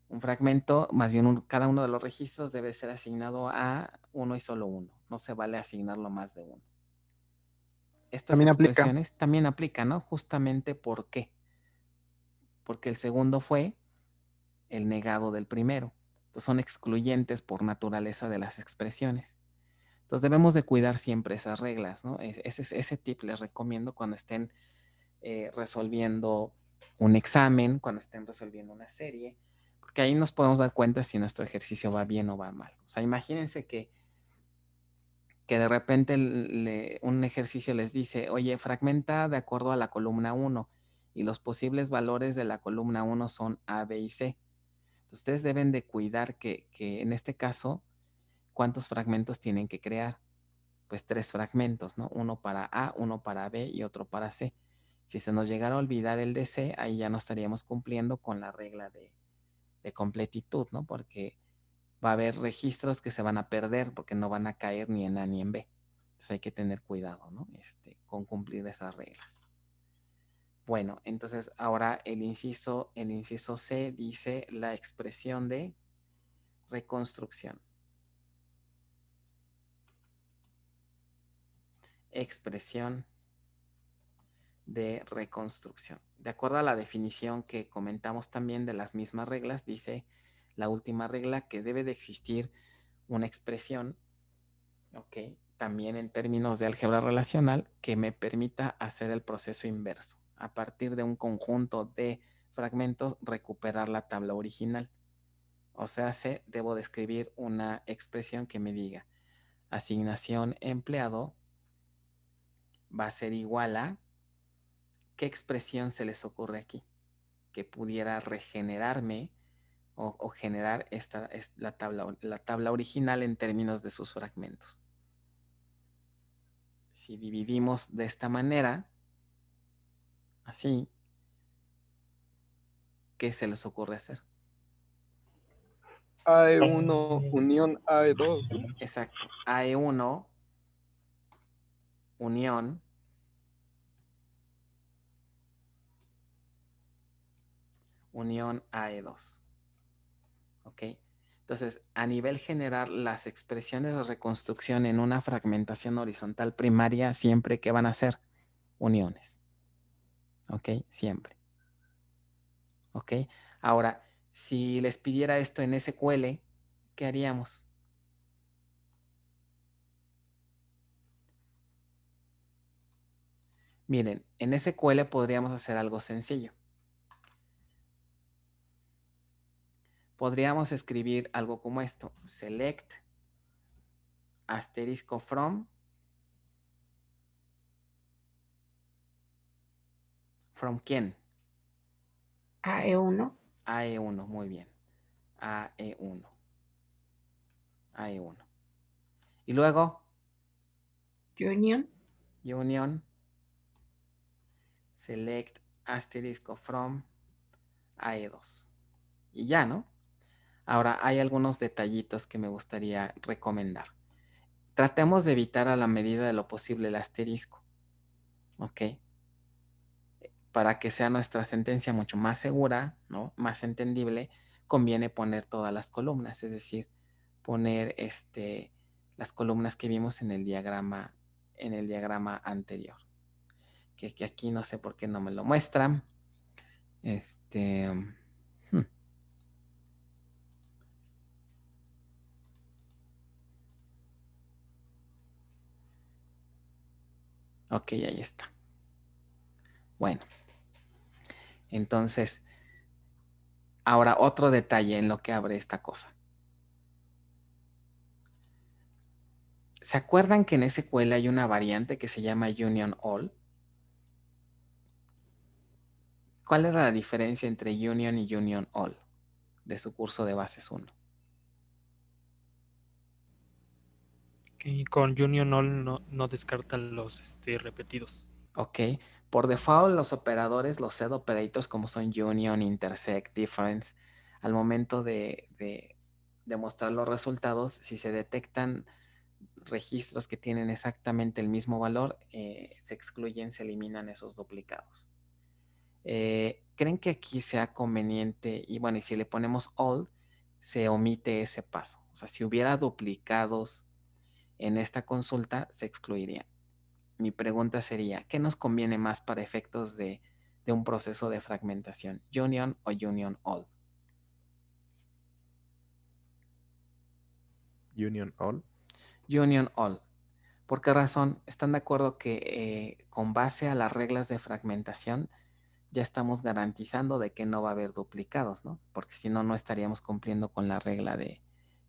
un fragmento, más bien cada uno de los registros debe ser asignado a uno y solo uno. No se vale asignarlo más de uno. Estas También aplica. expresiones también aplican, ¿no? Justamente ¿por qué? Porque el segundo fue el negado del primero. Entonces son excluyentes por naturaleza de las expresiones. Entonces debemos de cuidar siempre esas reglas, ¿no? Ese tip les recomiendo cuando estén resolviendo un examen, cuando estén resolviendo una serie, porque ahí nos podemos dar cuenta si nuestro ejercicio va bien o va mal. O sea, imagínense que de repente un ejercicio les dice, oye, fragmenta de acuerdo a la columna 1 y los posibles valores de la columna 1 son A, B y C. Ustedes deben de cuidar que en este caso, ¿cuántos fragmentos tienen que crear? Pues 3 fragmentos, ¿no? Uno para A, uno para B y otro para C. Si se nos llegara a olvidar el de C, ahí ya no estaríamos cumpliendo con la regla de completitud, ¿no? Porque va a haber registros que se van a perder porque no van a caer ni en A ni en B. Entonces hay que tener cuidado, ¿no? Con cumplir esas reglas. Bueno, entonces ahora el inciso C dice la expresión de reconstrucción. Expresión de reconstrucción. De acuerdo a la definición que comentamos también de las mismas reglas, dice la última regla que debe de existir una expresión, ¿ok? También en términos de álgebra relacional, que me permita hacer el proceso inverso. A partir de un conjunto de fragmentos, recuperar la tabla original. O sea, debo de escribir una expresión que me diga asignación empleado va a ser igual a ¿qué expresión se les ocurre aquí que pudiera regenerarme o generar la tabla original en términos de sus fragmentos? Si dividimos de esta manera, así, ¿qué se les ocurre hacer? AE1 unión AE2, ¿no? Exacto. AE1 unión AE2. ¿Ok? Entonces, a nivel general, las expresiones de reconstrucción en una fragmentación horizontal primaria siempre que van a ser uniones. ¿Ok? Siempre. ¿Ok? Ahora, si les pidiera esto en SQL, ¿qué haríamos? Miren, en SQL podríamos hacer algo sencillo. Podríamos escribir algo como esto. Select asterisco from. ¿From quién? AE1. AE1, muy bien. AE1. AE1. Y luego, Union. union, select asterisco from AE2. Y ya, ¿no? Ahora, hay algunos detallitos que me gustaría recomendar. Tratemos de evitar a la medida de lo posible el asterisco. ¿Ok? Para que sea nuestra sentencia mucho más segura, ¿no? Más entendible, conviene poner todas las columnas, es decir, poner las columnas que vimos en el diagrama anterior. Que aquí no sé por qué no me lo muestran. Ok, ahí está. Bueno, entonces, ahora otro detalle en lo que abre esta cosa. ¿Se acuerdan que en SQL hay una variante que se llama Union All? ¿Cuál era la diferencia entre Union y Union All de su curso de bases 1? Y con Union All no descartan los repetidos. Ok. Por default, los operadores, los set operators como son union, intersect, difference, al momento de mostrar los resultados, si se detectan registros que tienen exactamente el mismo valor, se excluyen, se eliminan esos duplicados. ¿Creen que aquí sea conveniente? Y bueno, y si le ponemos all, se omite ese paso. O sea, si hubiera duplicados en esta consulta, se excluirían. Mi pregunta sería, ¿qué nos conviene más para efectos de un proceso de fragmentación? ¿Union o Union All? Union All. Union All. ¿Por qué razón? ¿Están de acuerdo que con base a las reglas de fragmentación ya estamos garantizando de que no va a haber duplicados, ¿no? Porque si no, no estaríamos cumpliendo con la regla de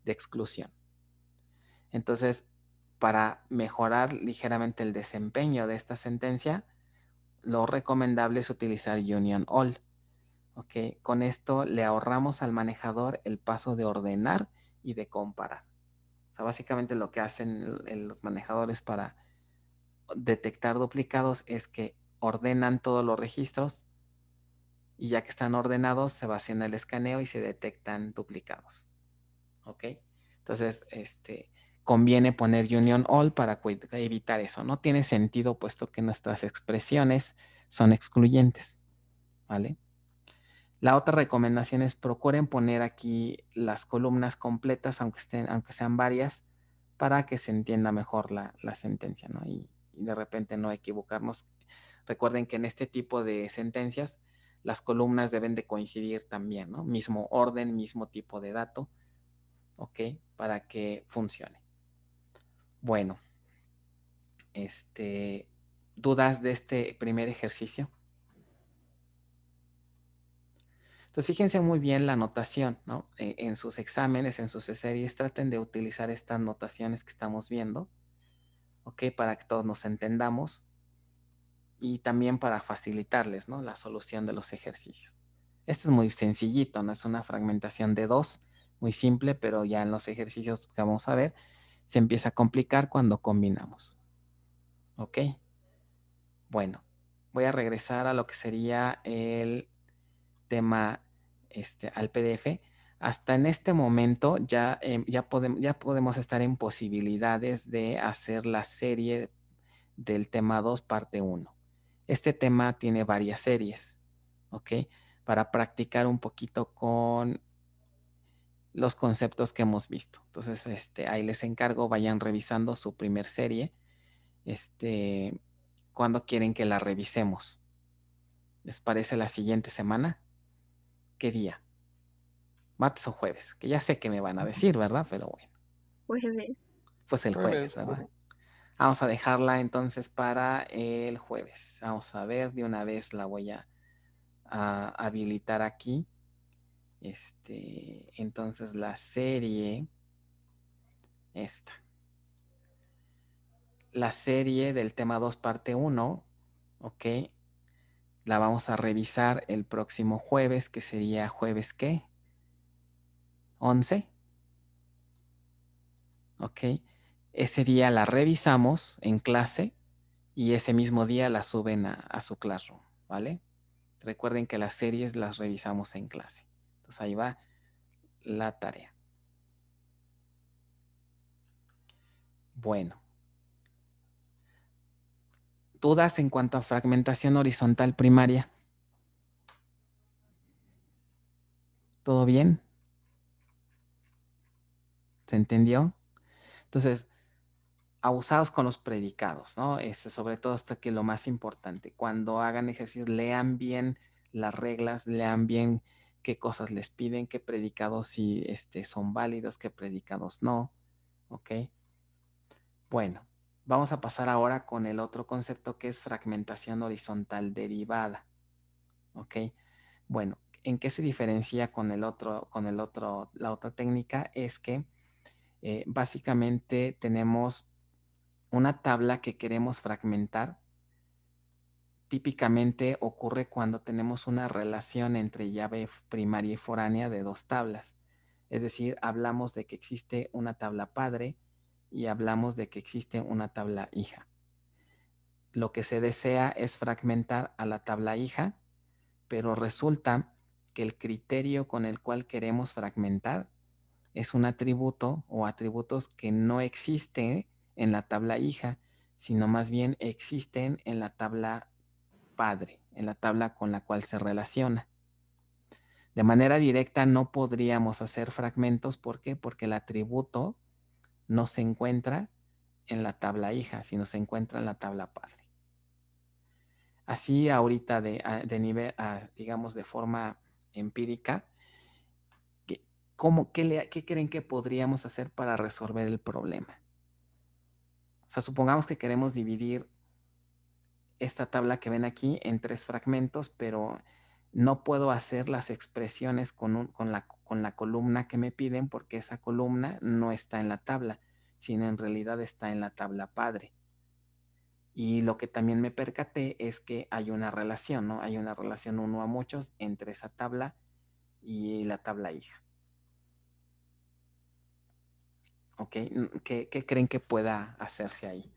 exclusión. Entonces, para mejorar ligeramente el desempeño de esta sentencia, lo recomendable es utilizar Union All. ¿Ok? Con esto le ahorramos al manejador el paso de ordenar y de comparar. O sea, básicamente lo que hacen los manejadores para detectar duplicados es que ordenan todos los registros y ya que están ordenados se va haciendo el escaneo y se detectan duplicados. ¿Ok? Entonces, conviene poner Union All para evitar eso. No tiene sentido puesto que nuestras expresiones son excluyentes. ¿Vale? La otra recomendación es procuren poner aquí las columnas completas, aunque sean varias, para que se entienda mejor la sentencia, ¿no? Y de repente no equivocarnos. Recuerden que en este tipo de sentencias las columnas deben de coincidir también, ¿no? Mismo orden, mismo tipo de dato, ¿ok? Para que funcione. Bueno, ¿dudas de este primer ejercicio? Entonces, fíjense muy bien la notación, ¿no? En sus exámenes, en sus series, traten de utilizar estas notaciones que estamos viendo, ¿ok? Para que todos nos entendamos y también para facilitarles, ¿no?, la solución de los ejercicios. Este es muy sencillito, ¿no? Es una fragmentación de 2, muy simple, pero ya en los ejercicios que vamos a ver se empieza a complicar cuando combinamos. ¿Ok? Bueno, voy a regresar a lo que sería el tema al PDF. Hasta en este momento ya podemos estar en posibilidades de hacer la serie del tema 2, parte 1. Este tema tiene varias series, ¿ok? Para practicar un poquito con los conceptos que hemos visto. Entonces, ahí les encargo, vayan revisando su primer serie. ¿Cuándo quieren que la revisemos? ¿Les parece la siguiente semana? ¿Qué día? ¿Martes o jueves? Que ya sé que me van a decir, ¿verdad? Pero bueno. Jueves. Pues el jueves, ¿verdad? Vamos a dejarla entonces para el jueves. Vamos a ver, de una vez la voy a habilitar aquí. Entonces la serie, esta. La serie del tema 2, parte 1, ¿ok? La vamos a revisar el próximo jueves, que sería jueves, ¿qué? 11. ¿Ok? Ese día la revisamos en clase y ese mismo día la suben a su Classroom, ¿vale? Recuerden que las series las revisamos en clase. Entonces ahí va la tarea. Bueno. ¿Dudas en cuanto a fragmentación horizontal primaria? ¿Todo bien? ¿Se entendió? Entonces, abusados con los predicados, ¿no? Sobre todo esto que es lo más importante. Cuando hagan ejercicios, lean bien las reglas, lean bien qué cosas les piden, qué predicados sí, son válidos, qué predicados no, ¿ok? Bueno, vamos a pasar ahora con el otro concepto que es fragmentación horizontal derivada, ¿ok? Bueno, ¿en qué se diferencia con la otra técnica? Es que básicamente tenemos una tabla que queremos fragmentar. Típicamente ocurre cuando tenemos una relación entre llave primaria y foránea de 2 tablas. Es decir, hablamos de que existe una tabla padre y hablamos de que existe una tabla hija. Lo que se desea es fragmentar a la tabla hija, pero resulta que el criterio con el cual queremos fragmentar es un atributo o atributos que no existen en la tabla hija, sino más bien existen en la tabla padre, en la tabla con la cual se relaciona. De manera directa no podríamos hacer fragmentos. ¿Por qué? Porque el atributo no se encuentra en la tabla hija, sino se encuentra en la tabla padre. Así ahorita de nivel, digamos, de forma empírica, ¿qué creen que podríamos hacer para resolver el problema? O sea, supongamos que queremos dividir esta tabla que ven aquí en 3 fragmentos, pero no puedo hacer las expresiones con la columna que me piden porque esa columna no está en la tabla, sino en realidad está en la tabla padre. Y lo que también me percaté es que hay una relación, ¿no? Hay una relación 1 a muchos entre esa tabla y la tabla hija. ¿Ok? ¿Qué creen que pueda hacerse ahí?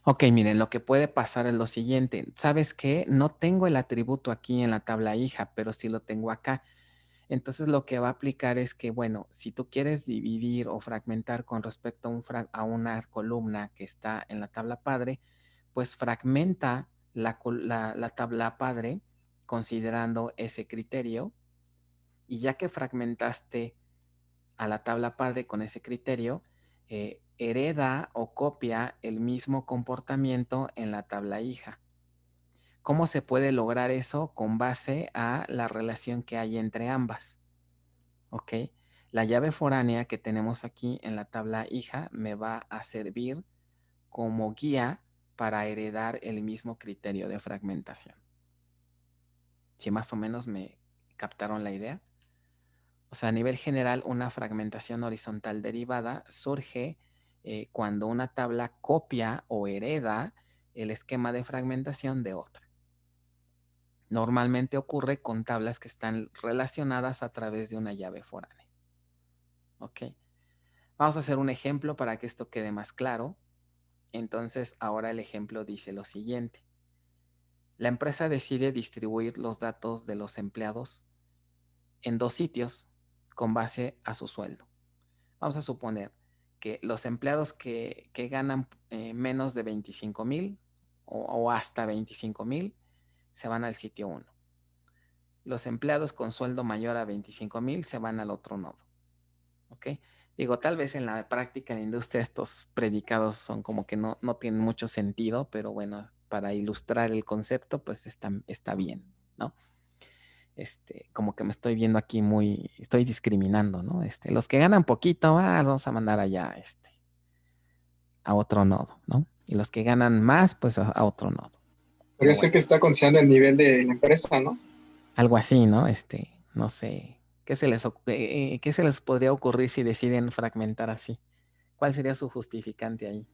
Ok, miren, lo que puede pasar es lo siguiente. ¿Sabes qué? No tengo el atributo aquí en la tabla hija, pero sí lo tengo acá. Entonces lo que va a aplicar es que, bueno, si tú quieres dividir o fragmentar con respecto a una columna que está en la tabla padre, pues fragmenta la tabla padre considerando ese criterio. Y ya que fragmentaste a la tabla padre con ese criterio, hereda o copia el mismo comportamiento en la tabla hija. ¿Cómo se puede lograr eso? Con base a la relación que hay entre ambas. ¿Ok? La llave foránea que tenemos aquí en la tabla hija me va a servir como guía para heredar el mismo criterio de fragmentación. Si más o menos me ¿Captaron la idea? O sea, a nivel general, una fragmentación horizontal derivada surge cuando una tabla copia o hereda el esquema de fragmentación de otra. Normalmente ocurre con tablas que están relacionadas a través de una llave foránea. ¿Ok? Vamos a hacer un ejemplo para que esto quede más claro. Entonces, ahora el ejemplo dice lo siguiente. La empresa decide distribuir los datos de los empleados en 2 sitios con base a su sueldo. Vamos a suponer que los empleados que ganan menos de 25,000 o hasta 25,000 se van al sitio 1. Los empleados con sueldo mayor a 25,000 se van al otro nodo. ¿Ok? Digo, tal vez en la práctica en la industria estos predicados son como que no tienen mucho sentido, pero bueno, para ilustrar el concepto, pues está bien, ¿no? Como que me estoy viendo aquí estoy discriminando, ¿no? Los que ganan poquito, los vamos a mandar allá, a otro nodo, ¿no? Y los que ganan más, pues a otro nodo. Podría ser que se está considerando el nivel de la empresa, ¿no? Algo así, ¿no? No sé, ¿qué se les podría ocurrir si deciden fragmentar así? ¿Cuál sería su justificante ahí?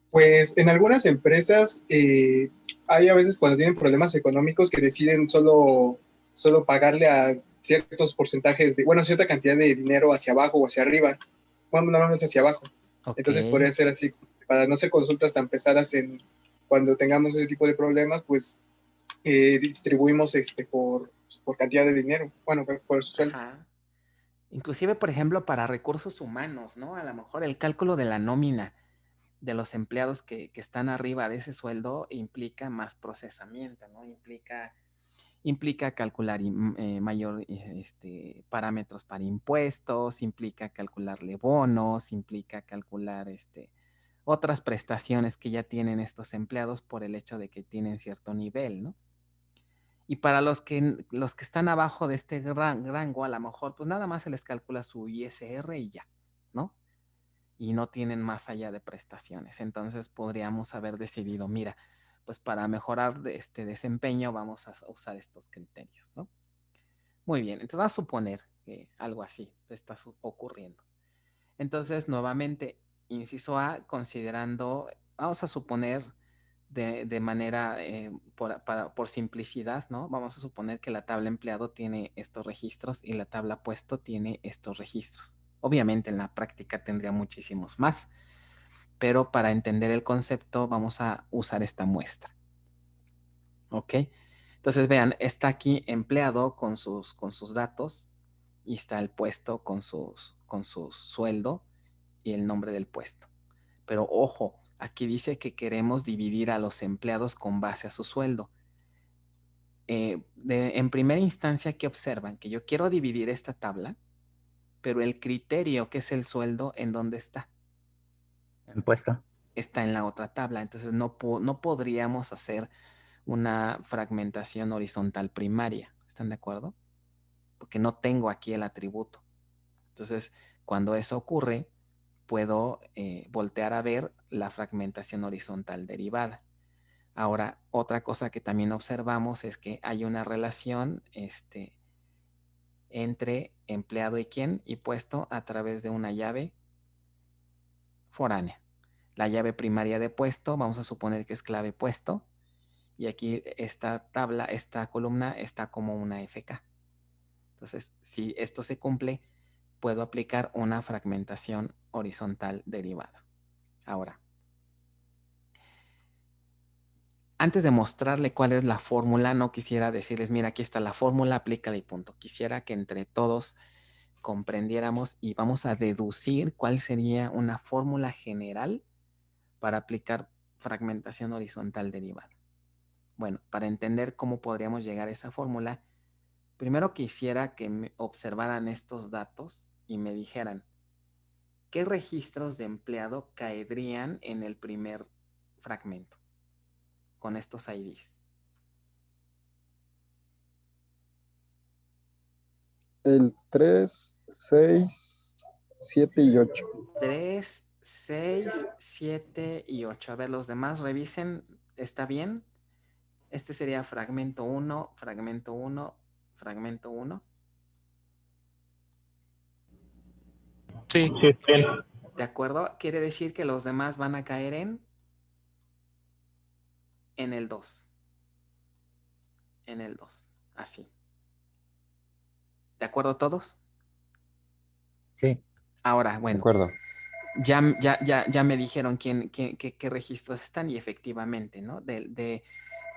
Pues en algunas empresas hay a veces cuando tienen problemas económicos que deciden solo pagarle a ciertos porcentajes cierta cantidad de dinero hacia abajo o hacia arriba. Bueno, normalmente hacia abajo. Ok. Entonces podría ser así, para no hacer consultas tan pesadas cuando tengamos ese tipo de problemas, pues distribuimos por cantidad de dinero, bueno, por su sueldo. Ajá. Inclusive, por ejemplo, para recursos humanos, ¿no? A lo mejor el cálculo de la nómina de los empleados que están arriba de ese sueldo implica más procesamiento, ¿no? Implica calcular mayor parámetros para impuestos, implica calcularle bonos, implica calcular otras prestaciones que ya tienen estos empleados por el hecho de que tienen cierto nivel, ¿no? Y para los que están abajo de este rango, a lo mejor, pues nada más se les calcula su ISR y ya, ¿no? Y no tienen más allá de prestaciones. Entonces podríamos haber decidido, mira, pues para mejorar este desempeño vamos a usar estos criterios, ¿no? Muy bien, entonces vamos a suponer que algo así está ocurriendo. Entonces, nuevamente, inciso A, considerando, vamos a suponer de manera, por simplicidad, ¿no? Vamos a suponer que la tabla empleado tiene estos registros y la tabla puesto tiene estos registros. Obviamente en la práctica tendría muchísimos más, pero para entender el concepto vamos a usar esta muestra. ¿Ok? Entonces vean, está aquí empleado con sus datos y está el puesto con su sueldo y el nombre del puesto. Pero ojo, aquí dice que queremos dividir a los empleados con base a su sueldo. En primera instancia, ¿qué observan? Que yo quiero dividir esta tabla, pero el criterio que es el sueldo, ¿en dónde está? El puesto. Está en la otra tabla. Entonces no podríamos hacer una fragmentación horizontal primaria. ¿Están de acuerdo? Porque no tengo aquí el atributo. Entonces, cuando eso ocurre, puedo voltear a ver la fragmentación horizontal derivada. Ahora, otra cosa que también observamos es que hay una relación entre empleado y quién y puesto a través de una llave foránea. La llave primaria de puesto, vamos a suponer que es clave puesto, y aquí esta tabla, esta columna está como una FK. Entonces, si esto se cumple, puedo aplicar una fragmentación horizontal derivada. Ahora, antes de mostrarle cuál es la fórmula, no quisiera decirles, mira, aquí está la fórmula, aplícala y punto. Quisiera que entre todos comprendiéramos y vamos a deducir cuál sería una fórmula general para aplicar fragmentación horizontal derivada. Bueno, para entender cómo podríamos llegar a esa fórmula, primero quisiera que me observaran estos datos y me dijeran qué registros de empleado caerían en el primer fragmento con estos IDs. El 3, 6, 7 y 8. 3, 6, 7 y 8. A ver, los demás revisen. ¿Está bien? Este sería fragmento 1, fragmento 1, fragmento 1. Sí. Sí, bien. ¿De acuerdo? Quiere decir que los demás van a caer en el 2. En el 2. Así. ¿De acuerdo todos? Sí. Ahora, De bueno, acuerdo. ya me dijeron qué registros están y efectivamente, ¿no? De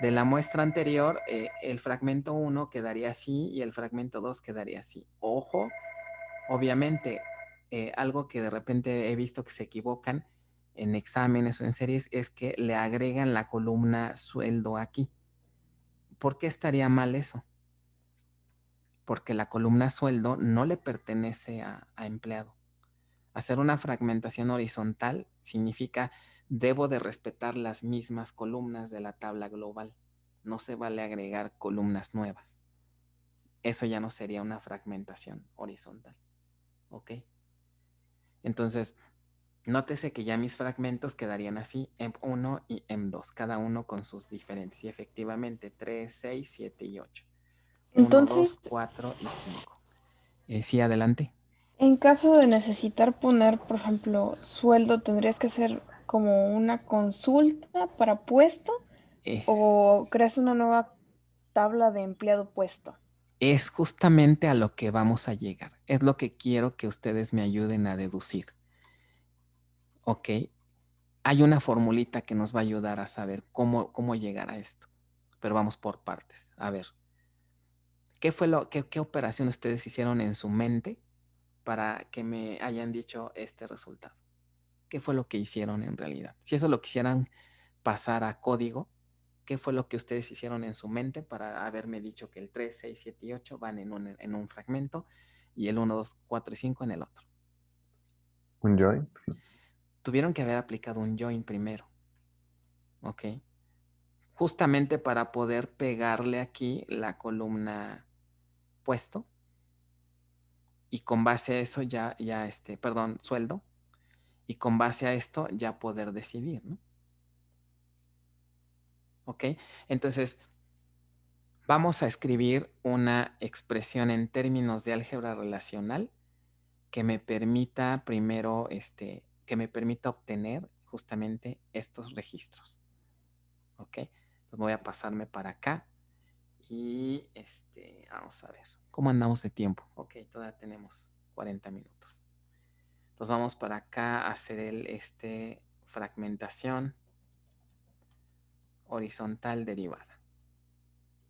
la muestra anterior, el fragmento 1 quedaría así y el fragmento 2 quedaría así. Ojo, obviamente, algo que de repente he visto que se equivocan en exámenes o en series es que le agregan la columna sueldo aquí. ¿Por qué estaría mal eso? Porque la columna sueldo no le pertenece a empleado. Hacer una fragmentación horizontal significa debo de respetar las mismas columnas de la tabla global. No se vale agregar columnas nuevas. Eso ya no sería una fragmentación horizontal. ¿Ok? Entonces, nótese que ya mis fragmentos quedarían así, M1 y M2, cada uno con sus diferentes. Y efectivamente, 3, 6, 7 y 8. 1, Entonces, 2, 4 y 5. Sí, adelante. en caso de necesitar poner, por ejemplo, sueldo, ¿tendrías que hacer como una consulta para puesto o creas una nueva tabla de empleado puesto? Es justamente a lo que vamos a llegar. Es lo que quiero que ustedes me ayuden a deducir. ¿Ok? Hay una formulita que nos va a ayudar a saber cómo llegar a esto. Pero vamos por partes. A ver, ¿qué operación ustedes hicieron en su mente para que me hayan dicho este resultado? ¿Qué fue lo que hicieron en realidad? Si eso lo quisieran pasar a código, ¿qué fue lo que ustedes hicieron en su mente para haberme dicho que el 3, 6, 7 y 8 van en un fragmento y el 1, 2, 4 y 5 en el otro? Un join. Tuvieron que haber aplicado un join primero. ¿Ok? Justamente para poder pegarle aquí la columna puesto y con base a eso sueldo, y con base a esto ya poder decidir, ¿no? ¿Ok? Entonces, vamos a escribir una expresión en términos de álgebra relacional que me permita primero, que me permita obtener justamente estos registros. ¿Ok? Entonces voy a pasarme para acá y vamos a ver, ¿cómo andamos de tiempo? Ok, todavía tenemos 40 minutos. Entonces vamos para acá a hacer fragmentación horizontal derivada.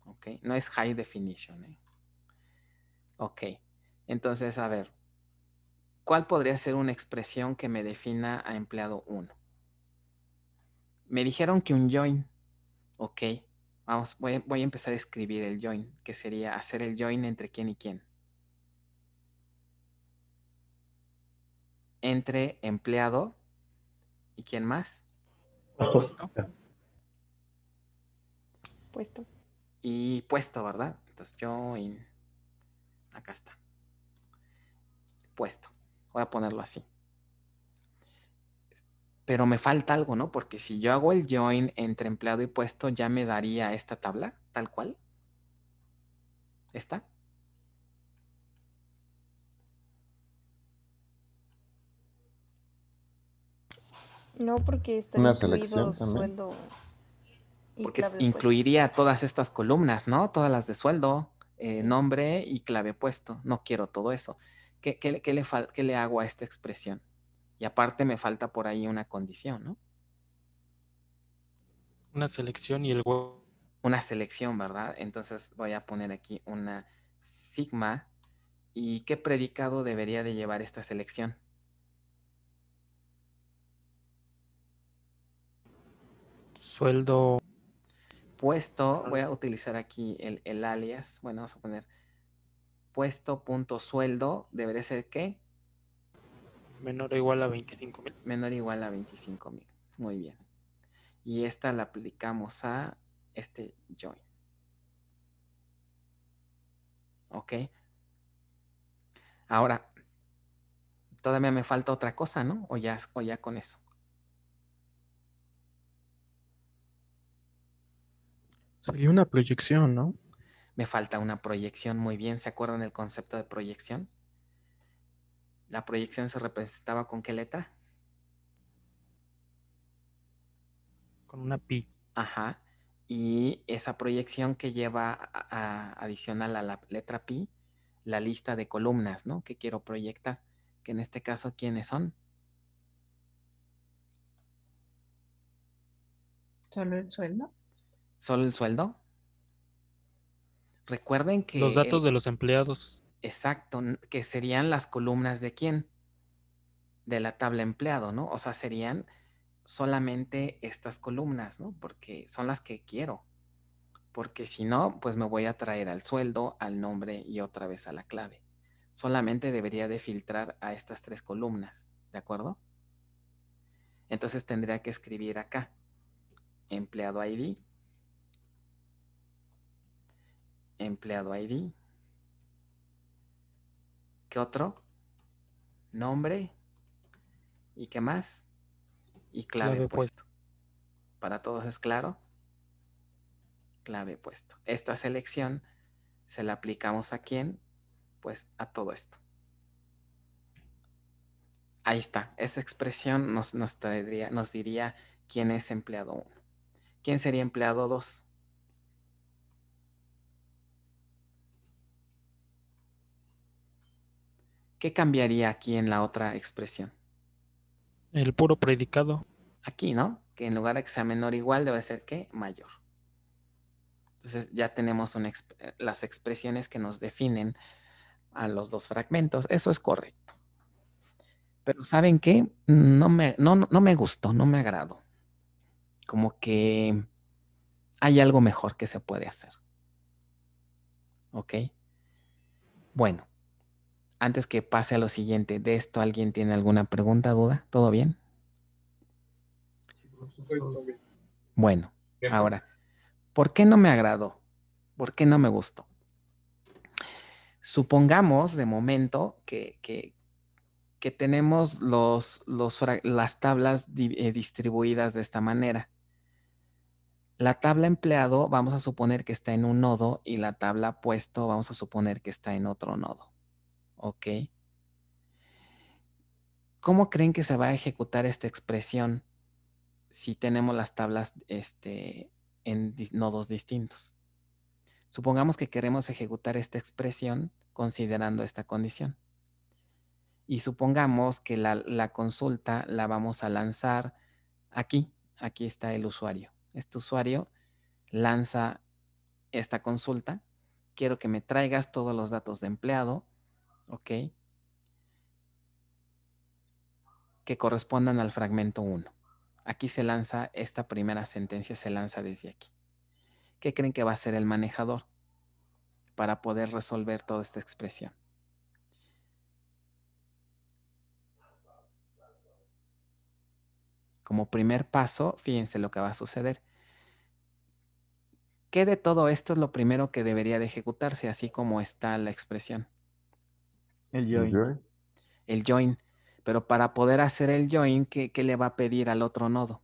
Ok, no es high definition. Ok, entonces a ver, ¿cuál podría ser una expresión que me defina a empleado 1? Me dijeron que un join. Ok, voy a empezar a escribir el join, que sería hacer el join entre quién y quién. Entre empleado y quién más. Puesto. Puesto. Y puesto, ¿verdad? Entonces join. Acá está. Puesto. Voy a ponerlo así. Pero me falta algo, ¿no? Porque si yo hago el join entre empleado y puesto, ya me daría esta tabla, tal cual. ¿Esta? No, porque está Una incluido selección también. sueldo y Porque clave puesto. incluiría todas estas columnas, ¿no? Todas las de sueldo, nombre y clave puesto. No quiero todo eso. ¿Qué le hago a esta expresión? Y aparte me falta por ahí una condición, ¿no? Una selección y el huevo. Una selección, ¿verdad? Entonces voy a poner aquí una sigma. ¿Y qué predicado debería de llevar esta selección? Sueldo. Puesto, voy a utilizar aquí el alias. Bueno, vamos a poner puesto.sueldo. ¿Debería ser qué? Menor o igual a 25,000. Menor o igual a 25,000. Muy bien. Y esta la aplicamos a este join. ¿Ok? Ahora, todavía me falta otra cosa, ¿no? O ya con eso. Sería una proyección, ¿no? Me falta una proyección. Muy bien. ¿Se acuerdan del concepto de proyección? La proyección se representaba ¿con qué letra? Con una pi. Ajá. Y esa proyección que lleva adicional a la letra pi, la lista de columnas, ¿no? Que quiero proyectar. Que en este caso, ¿quiénes son? ¿Solo el sueldo? ¿Solo el sueldo? Recuerden Los que datos de los empleados. exacto, que serían las columnas de quién? De la tabla empleado, ¿no? O sea, serían solamente estas columnas, ¿no? Porque son las que quiero. Porque si no, pues me voy a traer al sueldo, al nombre y otra vez a la clave. Solamente debería de filtrar a estas 3 columnas, ¿de acuerdo? Entonces tendría que escribir acá, empleado ID, empleado ID. ¿Qué otro? Nombre. ¿Y qué más? Y clave puesto. ¿Para todos es claro? Clave puesto. Esta selección se la aplicamos a quién? Pues a todo esto. Ahí está. Esa expresión nos diría quién es empleado 1. ¿Quién sería empleado 2? ¿Qué cambiaría aquí en la otra expresión? El puro predicado. Aquí, ¿no? Que en lugar de que sea menor o igual, debe ser ¿qué? Mayor. Entonces ya tenemos las expresiones que nos definen a los 2 fragmentos. Eso es correcto. Pero ¿saben qué? No me gustó, no me agradó. Como que hay algo mejor que se puede hacer. ¿Ok? Bueno, antes que pase a lo siguiente, ¿de esto alguien tiene alguna pregunta, duda? ¿Todo bien? Bueno, ahora, ¿por qué no me agradó? ¿Por qué no me gustó? Supongamos de momento que tenemos las tablas distribuidas de esta manera. La tabla empleado vamos a suponer que está en un nodo y la tabla puesto vamos a suponer que está en otro nodo. ¿Ok? ¿Cómo creen que se va a ejecutar esta expresión si tenemos las tablas en nodos distintos? Supongamos que queremos ejecutar esta expresión considerando esta condición. Y supongamos que la consulta la vamos a lanzar aquí. Aquí está el usuario. Este usuario lanza esta consulta. Quiero que me traigas todos los datos de empleado, ¿ok? Que correspondan al fragmento 1. Aquí se lanza, esta primera sentencia se lanza desde aquí. ¿Qué creen que va a hacer el manejador para poder resolver toda esta expresión? Como primer paso, fíjense lo que va a suceder. ¿Qué de todo esto es lo primero que debería de ejecutarse, así como está la expresión? El join. El join. Pero para poder hacer el join, ¿qué le va a pedir al otro nodo?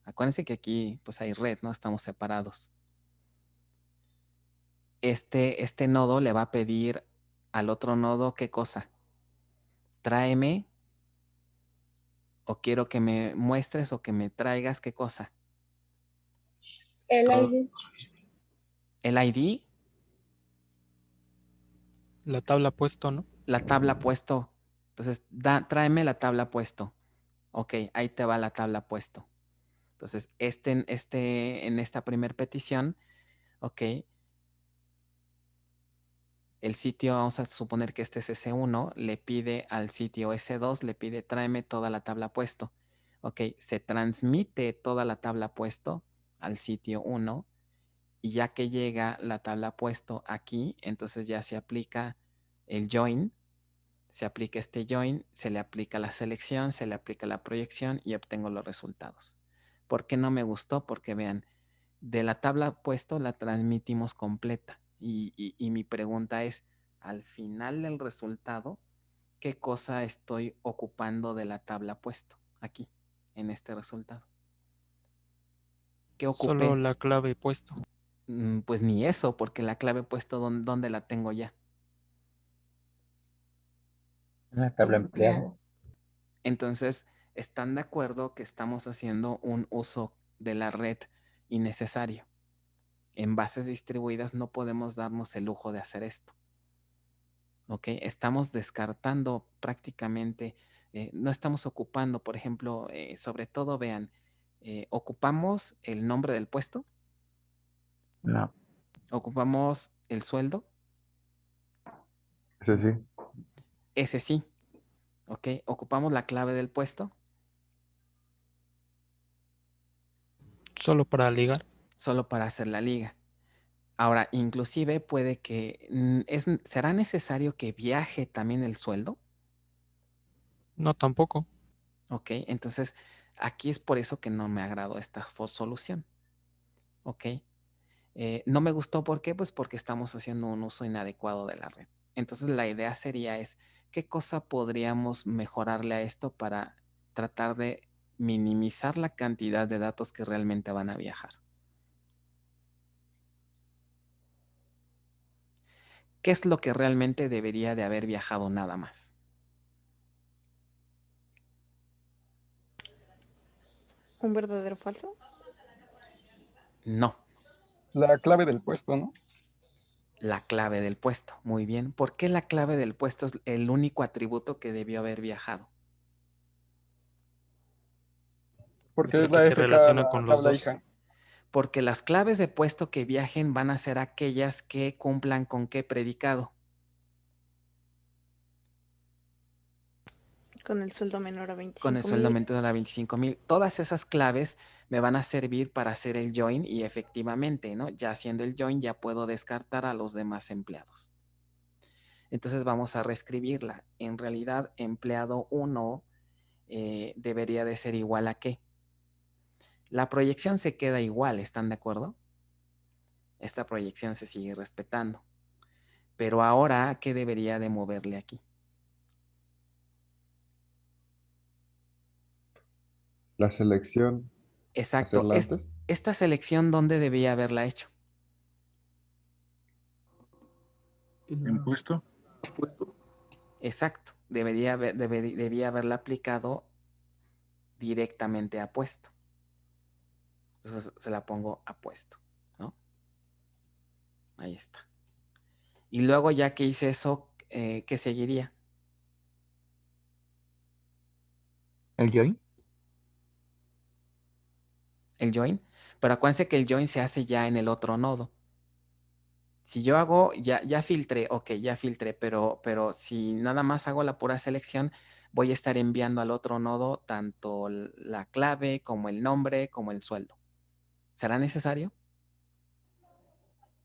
Acuérdense que aquí pues hay red, ¿no? Estamos separados. Este nodo le va a pedir al otro nodo, ¿qué cosa? Tráeme, o quiero que me muestres o que me traigas, ¿qué cosa? El ID. ¿El ID? La tabla puesto, ¿no? La tabla puesto. Entonces, tráeme la tabla puesto. Ok, ahí te va la tabla puesto. Entonces, en esta primera petición, ok, el sitio, vamos a suponer que este es S1, le pide al sitio S2, le pide tráeme toda la tabla puesto. Ok, se transmite toda la tabla puesto al sitio 1 y ya que llega la tabla puesto aquí, entonces ya se aplica el join, se aplica este join, se le aplica la selección, se le aplica la proyección y obtengo los resultados. ¿Por qué no me gustó? Porque vean, de la tabla puesto la transmitimos completa y mi pregunta es, al final del resultado, ¿qué cosa estoy ocupando de la tabla puesto aquí, en este resultado? ¿Qué ocupé? Solo la clave puesto. Pues ni eso, porque la clave puesto, ¿dónde la tengo ya? Una tabla empleado. Entonces, ¿están de acuerdo que estamos haciendo un uso de la red innecesario? En bases distribuidas no podemos darnos el lujo de hacer esto. ¿Ok? Estamos descartando prácticamente, no estamos ocupando, por ejemplo, sobre todo vean, ¿ocupamos el nombre del puesto? No. ¿Ocupamos el sueldo? Ese sí. Ese sí. ¿Ok? ¿Ocupamos la clave del puesto? Solo para ligar. Solo para hacer la liga. Ahora, inclusive puede que, ¿será necesario que viaje también el sueldo? No, tampoco. Ok, entonces aquí es por eso que no me agradó esta solución. Ok, no me gustó, ¿por qué? Pues porque estamos haciendo un uso inadecuado de la red. Entonces la idea sería ¿qué cosa podríamos mejorarle a esto para tratar de minimizar la cantidad de datos que realmente van a viajar? ¿Qué es lo que realmente debería de haber viajado nada más? ¿Un verdadero falso? No. La clave del puesto, ¿no? La clave del puesto. Muy bien. ¿Por qué la clave del puesto es el único atributo que debió haber viajado? Porque es Porque la se FK, relaciona la con los tabla dos. hija. Porque las claves de puesto que viajen van a ser aquellas que cumplan con qué predicado. Con el sueldo menor a Con el 25 sueldo mil. menor a 25,000. Todas esas claves me van a servir para hacer el join y efectivamente, ¿no? Ya haciendo el join ya puedo descartar a los demás empleados. Entonces vamos a reescribirla. En realidad, empleado 1 debería de ser igual a ¿qué? La proyección se queda igual, ¿están de acuerdo? Esta proyección se sigue respetando. Pero ahora, ¿qué debería de moverle aquí? La selección. Exacto. ¿Hacerla antes? Esta selección, ¿dónde debía haberla hecho? ¿En puesto? Exacto. Debía haberla aplicado directamente a puesto. Entonces se la pongo a puesto, ¿no? Ahí está. Y luego ya que hice eso, ¿qué seguiría? ¿El join? El join. Pero acuérdense que el join se hace ya en el otro nodo. Si yo hago, ya filtré, ok, ya filtré, pero si nada más hago la pura selección, voy a estar enviando al otro nodo tanto la clave como el nombre como el sueldo. ¿Será necesario?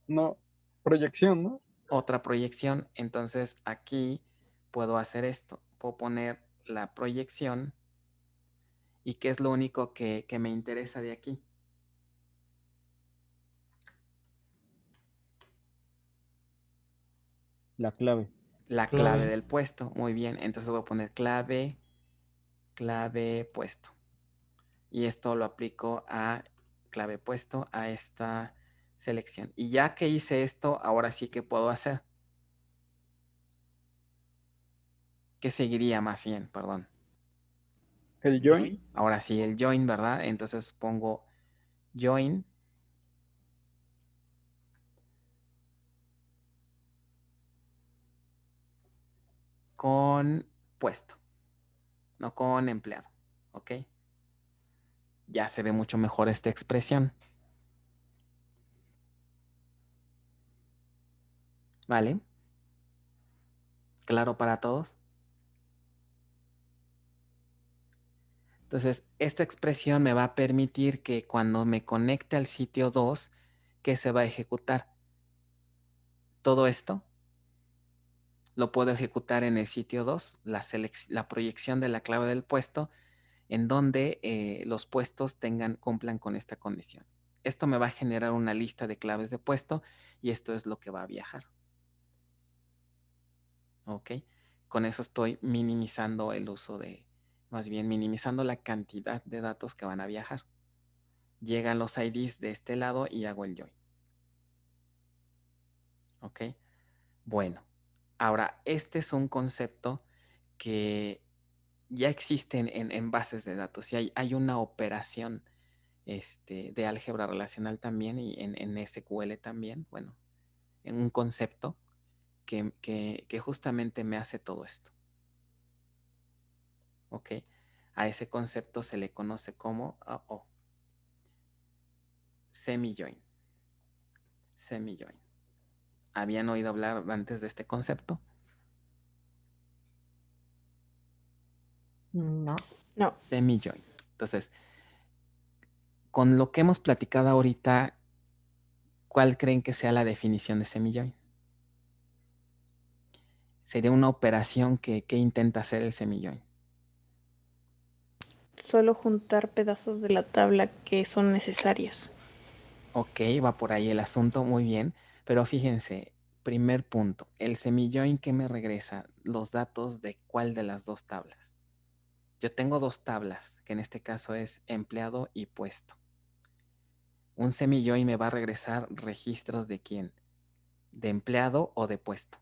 No, proyección, ¿no? Otra proyección. Entonces aquí puedo hacer esto. Puedo poner la proyección. ¿Y qué es lo único que me interesa de aquí? La clave. La clave del puesto. Muy bien. Entonces voy a poner clave puesto. Y esto lo aplico a clave puesto a esta selección. Y ya que hice esto, ahora sí que puedo hacer. ¿Qué seguiría más bien? Perdón. El join. Ahora sí, el join, ¿verdad? Entonces pongo join. Con puesto, no con empleado. ¿Ok? Ya se ve mucho mejor esta expresión. ¿Vale? ¿Claro para todos? Entonces, esta expresión me va a permitir que cuando me conecte al sitio 2, ¿qué se va a ejecutar? Todo esto lo puedo ejecutar en el sitio 2, la proyección de la clave del puesto, en donde los puestos cumplan con esta condición. Esto me va a generar una lista de claves de puesto y esto es lo que va a viajar. ¿Ok? Con eso estoy minimizando el uso más bien minimizando la cantidad de datos que van a viajar. Llegan los IDs de este lado y hago el join. ¿Ok? Bueno, ahora este es un concepto que ya existen en bases de datos y hay una operación de álgebra relacional también y en SQL también, bueno, en un concepto que justamente me hace todo esto. ¿Ok? A ese concepto se le conoce como semi-join. Semi-join. ¿Habían oído hablar antes de este concepto? No. No. Semi-join. Entonces, con lo que hemos platicado ahorita, ¿cuál creen que sea la definición de semi-join? Sería una operación que intenta hacer el semi-join. Solo juntar pedazos de la tabla que son necesarios. Ok, va por ahí el asunto, muy bien. Pero fíjense, primer punto, el semi-join que me regresa los datos de cuál de las dos tablas. Yo tengo dos tablas, que en este caso es empleado y puesto. Un semi-join me va a regresar registros de quién, de empleado o de puesto.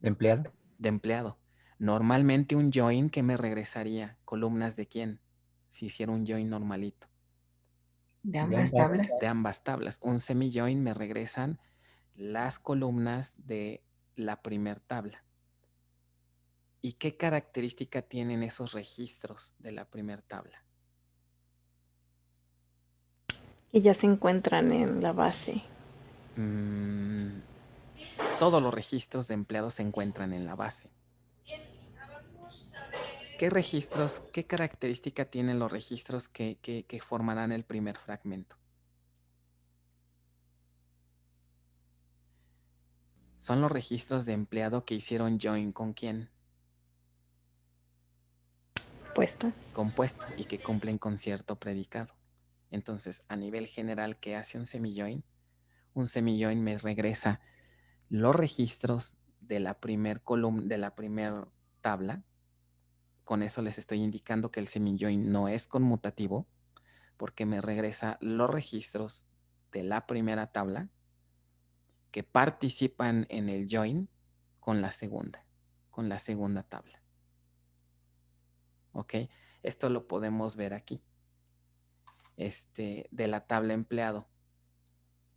¿De empleado? De empleado. Normalmente un join que me regresaría columnas de quién, si hiciera un join normalito. De ambas tablas. De ambas tablas. Un semi-join me regresan las columnas de la primer tabla. ¿Y qué característica tienen esos registros de la primer tabla? Y ya se encuentran en la base. Todos los registros de empleados se encuentran en la base. ¿Qué registros, qué característica tienen los registros que formarán el primer fragmento? Son los registros de empleado que hicieron join con quién. Puesto. Con puesto y que cumplen con cierto predicado. Entonces, a nivel general, ¿qué hace un semi-join? Un semi-join me regresa los registros de la primer columna, de la primera tabla. Con eso les estoy indicando que el semi-join no es conmutativo, porque me regresa los registros de la primera tabla que participan en el join con la segunda tabla. ¿Ok? Esto lo podemos ver aquí. De la tabla empleado.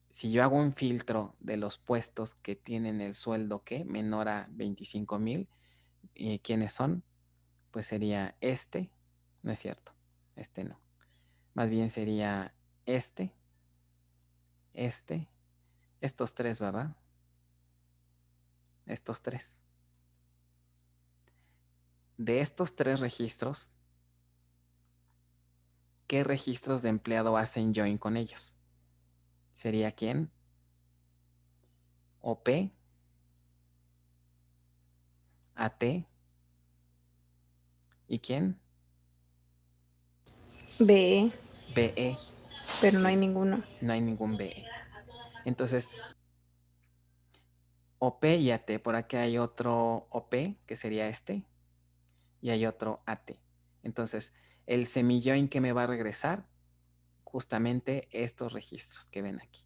Si yo hago un filtro de los puestos que tienen el sueldo que menor a 25,000, ¿quiénes son? Pues sería no es cierto, no. Más bien sería estos tres, ¿verdad? Estos tres. De estos tres registros, ¿qué registros de empleado hacen join con ellos? ¿Sería quién? OP, AT, ¿y quién? BE. BE. Pero no hay ninguno. No hay ningún BE. Entonces, OP y AT, por aquí hay otro OP, que sería y hay otro AT. Entonces, el semi-join que me va a regresar, justamente estos registros que ven aquí.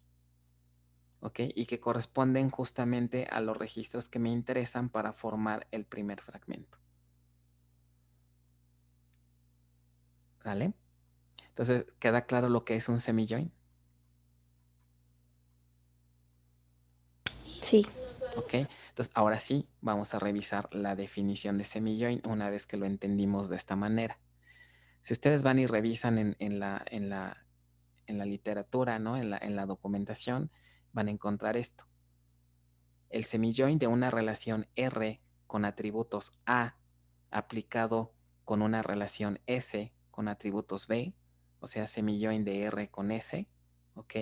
¿Ok? Y que corresponden justamente a los registros que me interesan para formar el primer fragmento. ¿Vale? Entonces, ¿queda claro lo que es un semi-join? Sí. ¿Ok? Entonces, ahora sí, vamos a revisar la definición de semi-join una vez que lo entendimos de esta manera. Si ustedes van y revisan en la literatura, ¿no? En la documentación, van a encontrar esto. El semi-join de una relación R con atributos A aplicado con una relación S con atributos B, o sea, semi-join de R con S, ¿ok?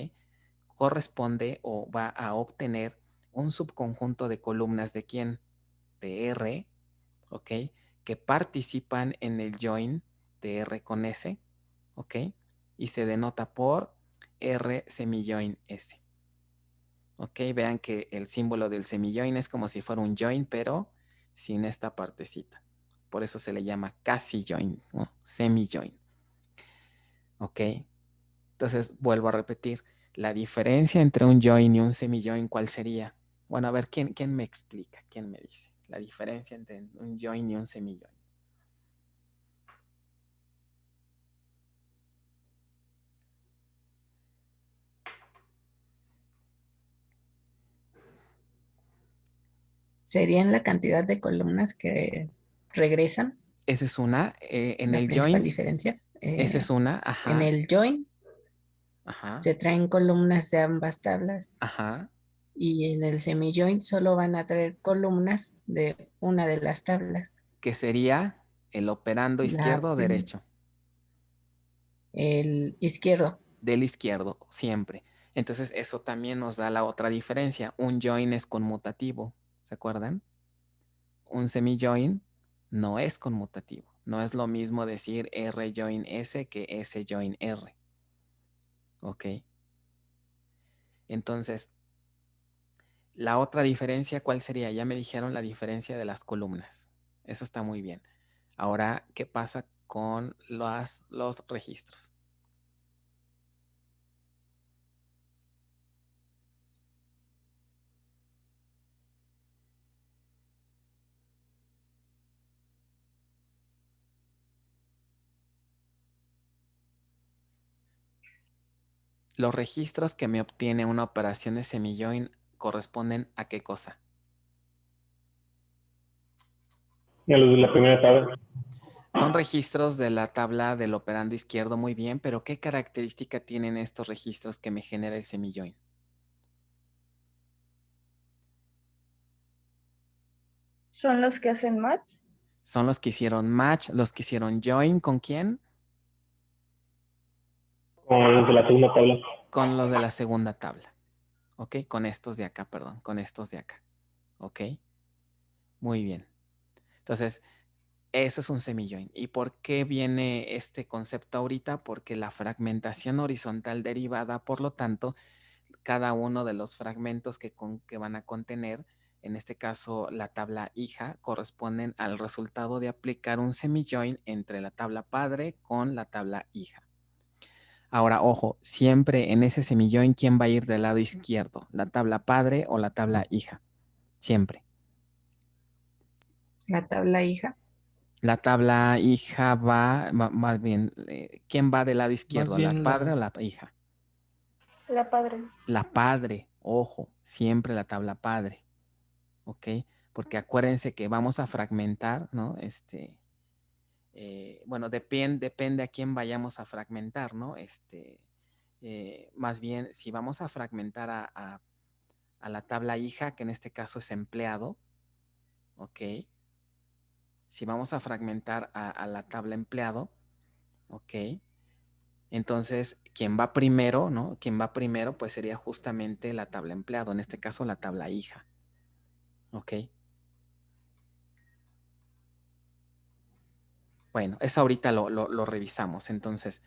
Corresponde o va a obtener un subconjunto de columnas de quién? De R, ¿ok? Que participan en el join de R con S, ¿ok? Y se denota por R semi-join S. ¿Ok? Vean que el símbolo del semi-join es como si fuera un join, pero sin esta partecita. Por eso se le llama casi join, ¿no? Semi-join. ¿Ok? Entonces, vuelvo a repetir. La diferencia entre un join y un semi-join, ¿cuál sería? Bueno, a ver, ¿quién me explica? ¿Quién me dice la diferencia entre un join y un semi-join? Serían la cantidad de columnas que regresan, Esa es una. En la el principal join, diferencia. esa es una. En Ajá, el join ajá, se traen columnas de ambas tablas ajá. y en el semi-join solo van a traer columnas de una de las tablas. Que sería el operando izquierdo o derecho. El izquierdo. Del izquierdo, siempre. Entonces, eso también nos da la otra diferencia. Un join es conmutativo, ¿se acuerdan? Un semi-join no es conmutativo. No es lo mismo decir R join S que S join R. ¿Ok? Entonces, la otra diferencia, ¿cuál sería? Ya me dijeron la diferencia de las columnas. Eso está muy bien. Ahora, ¿qué pasa con los registros? Los registros que me obtiene una operación de semi-join corresponden a qué cosa? Y a los de la primera tabla. Son registros de la tabla del operando izquierdo, muy bien, pero ¿qué característica tienen estos registros que me genera el semi-join? ¿Son los que hacen match? Son los que hicieron match, los que hicieron join, ¿con quién? Con los de la segunda tabla. Con los de la segunda tabla. ¿Ok? Con estos de acá, perdón, con estos de acá. ¿Ok? Muy bien. Entonces, eso es un semi-join. ¿Y por qué viene este concepto ahorita? Porque la fragmentación horizontal derivada, por lo tanto, cada uno de los fragmentos que van a contener, en este caso la tabla hija, corresponden al resultado de aplicar un semi-join entre la tabla padre con la tabla hija. Ahora, ojo, siempre en ese semi-join, ¿quién va a ir del lado izquierdo? ¿La tabla padre o la tabla hija? Siempre. La tabla hija. La tabla hija más bien, ¿quién va del lado Más izquierdo? ¿La bien padre o la hija? La padre. La padre, ojo, siempre la tabla padre, ¿ok? Porque acuérdense que vamos a fragmentar, ¿no? Bueno, depende a quién vayamos a fragmentar, ¿no? Más bien, si vamos a fragmentar a la tabla hija, que en este caso es empleado, ¿ok? Si vamos a fragmentar a la tabla empleado, ¿ok? Entonces, quien va primero, ¿no? Quien va primero, pues sería justamente la tabla empleado, en este caso la tabla hija, ¿ok? Bueno, eso ahorita lo revisamos. Entonces,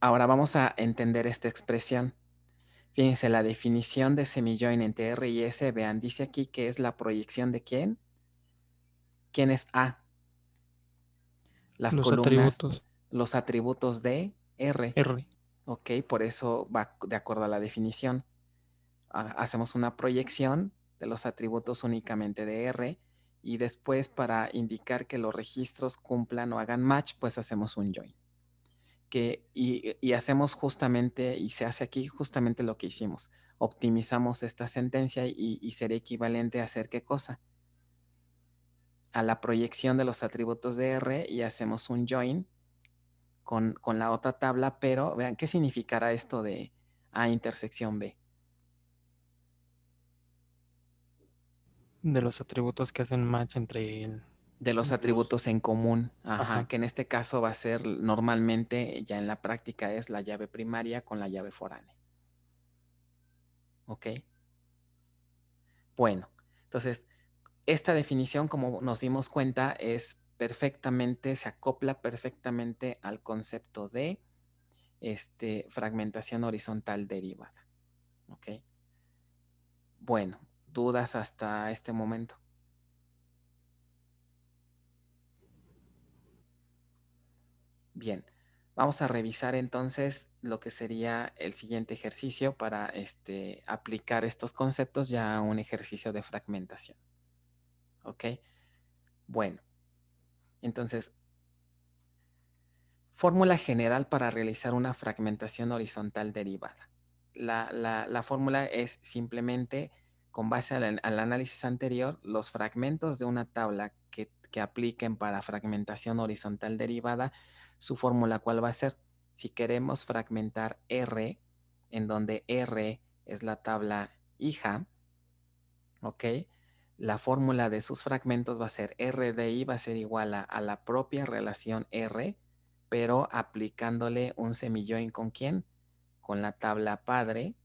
ahora vamos a entender esta expresión. Fíjense, la definición de semi-join entre R y S, vean, dice aquí que es la proyección de ¿quién? ¿Quién es A? Las los columnas, atributos los atributos de R. R. Ok, por eso va de acuerdo a la definición. Hacemos una proyección de los atributos únicamente de R y después para indicar que los registros cumplan o hagan match, pues hacemos un join. Y hacemos justamente, y se hace aquí justamente lo que hicimos. Optimizamos esta sentencia y sería equivalente a hacer qué cosa? A la proyección de los atributos de R y hacemos un join con la otra tabla, pero vean, ¿qué significará esto de A intersección B? De los atributos que hacen match entre De los atributos en común, Ajá. que en este caso va a ser normalmente, ya en la práctica es la llave primaria con la llave foránea. ¿Ok? Bueno, entonces, esta definición, como nos dimos cuenta, es perfectamente, se acopla perfectamente al concepto de fragmentación horizontal derivada. ¿Ok? Bueno, dudas hasta este momento. Bien, Vamos a revisar entonces lo que sería el siguiente ejercicio para aplicar estos conceptos ya a un ejercicio de fragmentación. ¿Ok? Bueno, entonces, fórmula general para realizar una fragmentación horizontal derivada. La fórmula es simplemente, con base al análisis anterior, los fragmentos de una tabla que apliquen para fragmentación horizontal derivada, su fórmula, ¿cuál va a ser? Si queremos fragmentar R, en donde R es la tabla hija, ¿ok? La fórmula de sus fragmentos va a ser R de I va a ser igual a la propia relación R, pero aplicándole un semijoin ¿con quién? Con la tabla padre,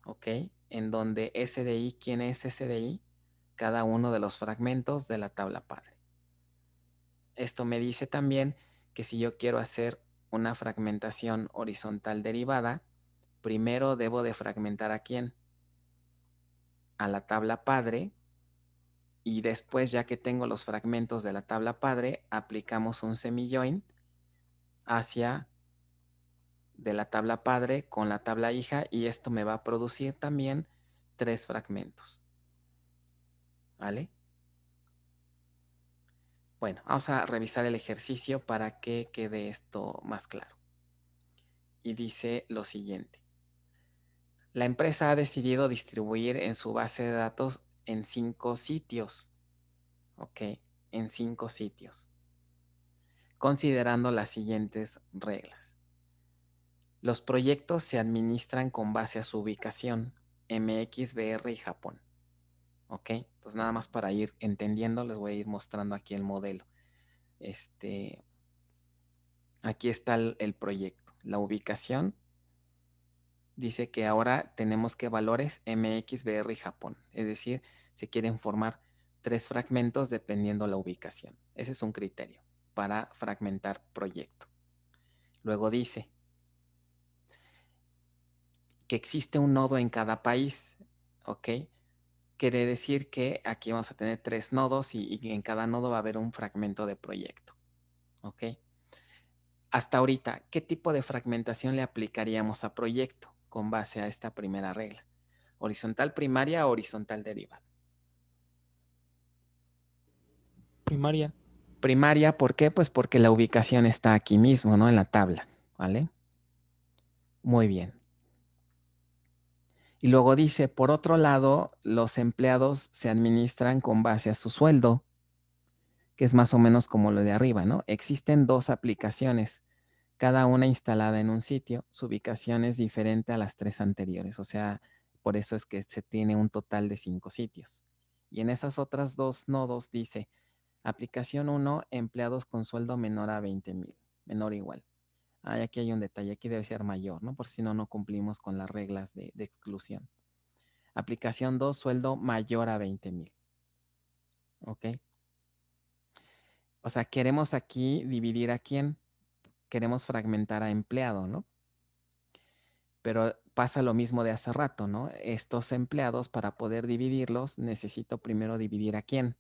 ¿ok? En donde S de I, ¿quién es S de I? Cada uno de los fragmentos de la tabla padre. Esto me dice también que si yo quiero hacer una fragmentación horizontal derivada, primero debo de fragmentar ¿a quién? A la tabla padre, y después, ya que tengo los fragmentos de la tabla padre, aplicamos un semijoin hacia de la tabla padre con la tabla hija, y esto me va a producir también 3 fragmentos. ¿Vale? Bueno, vamos a revisar el ejercicio para que quede esto más claro. Y dice lo siguiente. La empresa ha decidido distribuir en su base de datos en 5 sitios. ¿Ok? En 5 sitios. Considerando las siguientes reglas. Los proyectos se administran con base a su ubicación, MX, BR y Japón. ¿Ok? Entonces, nada más para ir entendiendo, les voy a ir mostrando aquí el modelo. Aquí está el proyecto. La ubicación dice que ahora tenemos que valores MX, BR y Japón. Es decir, se quieren formar 3 fragmentos dependiendo la ubicación. Ese es un criterio para fragmentar proyecto. Luego dice que existe un nodo en cada país, ¿ok? Quiere decir que aquí vamos a tener 3 nodos y en cada nodo va a haber un fragmento de proyecto, ¿ok? Hasta ahorita, ¿qué tipo de fragmentación le aplicaríamos a proyecto con base a esta primera regla? ¿Horizontal primaria o horizontal derivada? Primaria. Primaria, ¿por qué? Pues porque la ubicación está aquí mismo, ¿no? En la tabla, ¿vale? Muy bien. Y luego dice, por otro lado, los empleados se administran con base a su sueldo, que es más o menos como lo de arriba, ¿no? Existen 2 aplicaciones, cada una instalada en un sitio. Su ubicación es diferente a las 3 anteriores, o sea, por eso es que se tiene un total de 5 sitios. Y en esas otras 2 nodos dice, aplicación 1, empleados con sueldo menor a 20,000, menor o igual. Aquí hay un detalle, aquí debe ser mayor, ¿no? Por si no cumplimos con las reglas de exclusión. Aplicación 2, sueldo mayor a 20,000. ¿Ok? O sea, queremos aquí dividir a quién. Queremos fragmentar a empleado, ¿no? Pero pasa lo mismo de hace rato, ¿no? Estos empleados, para poder dividirlos, necesito primero dividir a quién.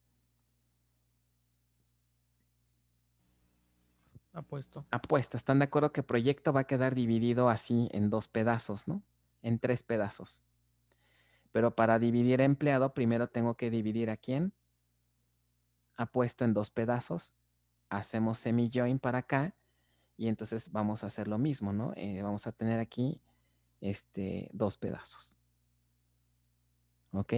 Apuesto. Apuesto. ¿Están de acuerdo que proyecto va a quedar dividido así en 2 pedazos, ¿no? En 3 pedazos. Pero para dividir a empleado, primero tengo que dividir a quién. Apuesto en 2 pedazos. Hacemos semijoin para acá. Y entonces vamos a hacer lo mismo, ¿no? Vamos a tener aquí 2 pedazos. ¿Ok?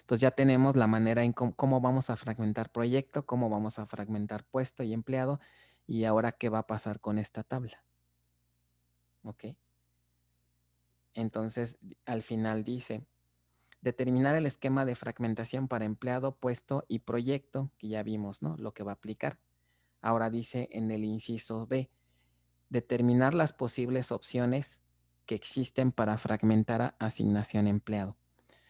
Entonces ya tenemos la manera en cómo vamos a fragmentar proyecto, cómo vamos a fragmentar puesto y empleado, y ahora qué va a pasar con esta tabla. ¿Ok? Entonces, al final dice, determinar el esquema de fragmentación para empleado, puesto y proyecto, que ya vimos, ¿no? Lo que va a aplicar. Ahora dice en el inciso B, determinar las posibles opciones que existen para fragmentar a asignación empleado.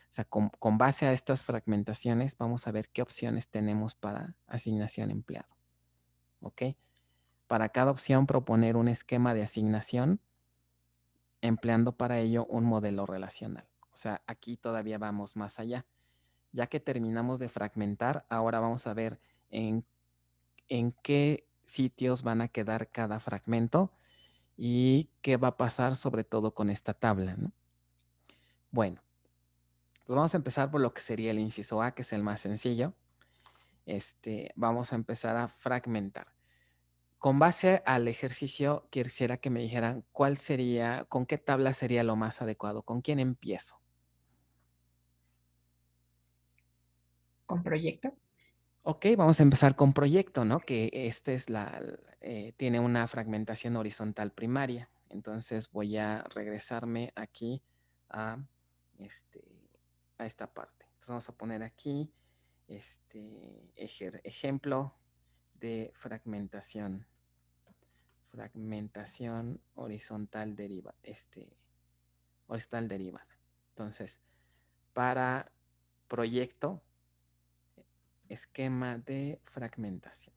O sea, con base a estas fragmentaciones, vamos a ver qué opciones tenemos para asignación empleado. ¿Ok? Para cada opción, proponer un esquema de asignación, empleando para ello un modelo relacional. O sea, aquí todavía vamos más allá. Ya que terminamos de fragmentar, ahora vamos a ver en qué sitios van a quedar cada fragmento y qué va a pasar sobre todo con esta tabla, ¿no? Bueno, pues vamos a empezar por lo que sería el inciso A, que es el más sencillo. Vamos a empezar a fragmentar. Con base al ejercicio, quisiera que me dijeran cuál sería, con qué tabla sería lo más adecuado, con quién empiezo. ¿Con proyecto? Ok, vamos a empezar con proyecto, ¿no? Que tiene una fragmentación horizontal primaria. Entonces voy a regresarme aquí a, a esta parte. Entonces vamos a poner aquí ejemplo de fragmentación. Fragmentación horizontal derivada. Horizontal derivada. Entonces, para proyecto, esquema de fragmentación.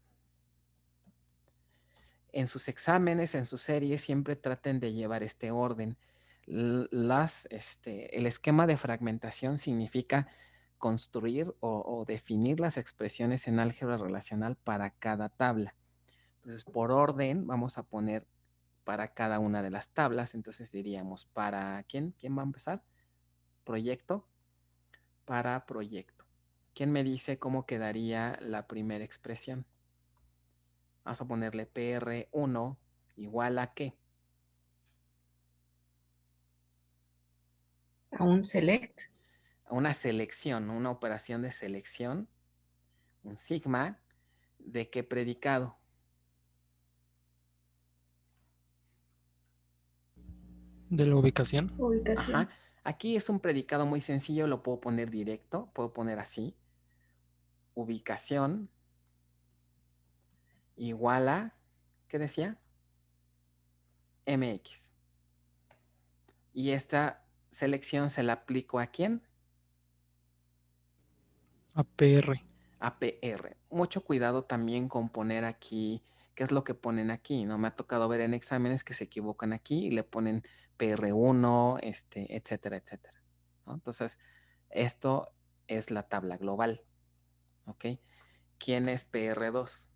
En sus exámenes, en sus series, siempre traten de llevar este orden. El esquema de fragmentación significa construir o definir las expresiones en álgebra relacional para cada tabla. Entonces, por orden, vamos a poner para cada una de las tablas. Entonces diríamos, ¿para quién? ¿Quién va a empezar? Proyecto. Para proyecto. ¿Quién me dice cómo quedaría la primera expresión? Vamos a ponerle PR1 igual a ¿qué? A un select. A una selección, una operación de selección, un sigma, ¿de qué predicado? De la ubicación. Ubicación. Ajá. Aquí es un predicado muy sencillo, lo puedo poner directo, puedo poner así. Ubicación igual a, ¿qué decía? MX. Y esta selección se la aplico ¿a quién? APR. APR. Mucho cuidado también con poner aquí, ¿qué es lo que ponen aquí? ¿No? Me ha tocado ver en exámenes que se equivocan aquí y le ponen PR1, etcétera, etcétera, ¿no? Entonces, esto es la tabla global, ¿ok? ¿Quién es PR2?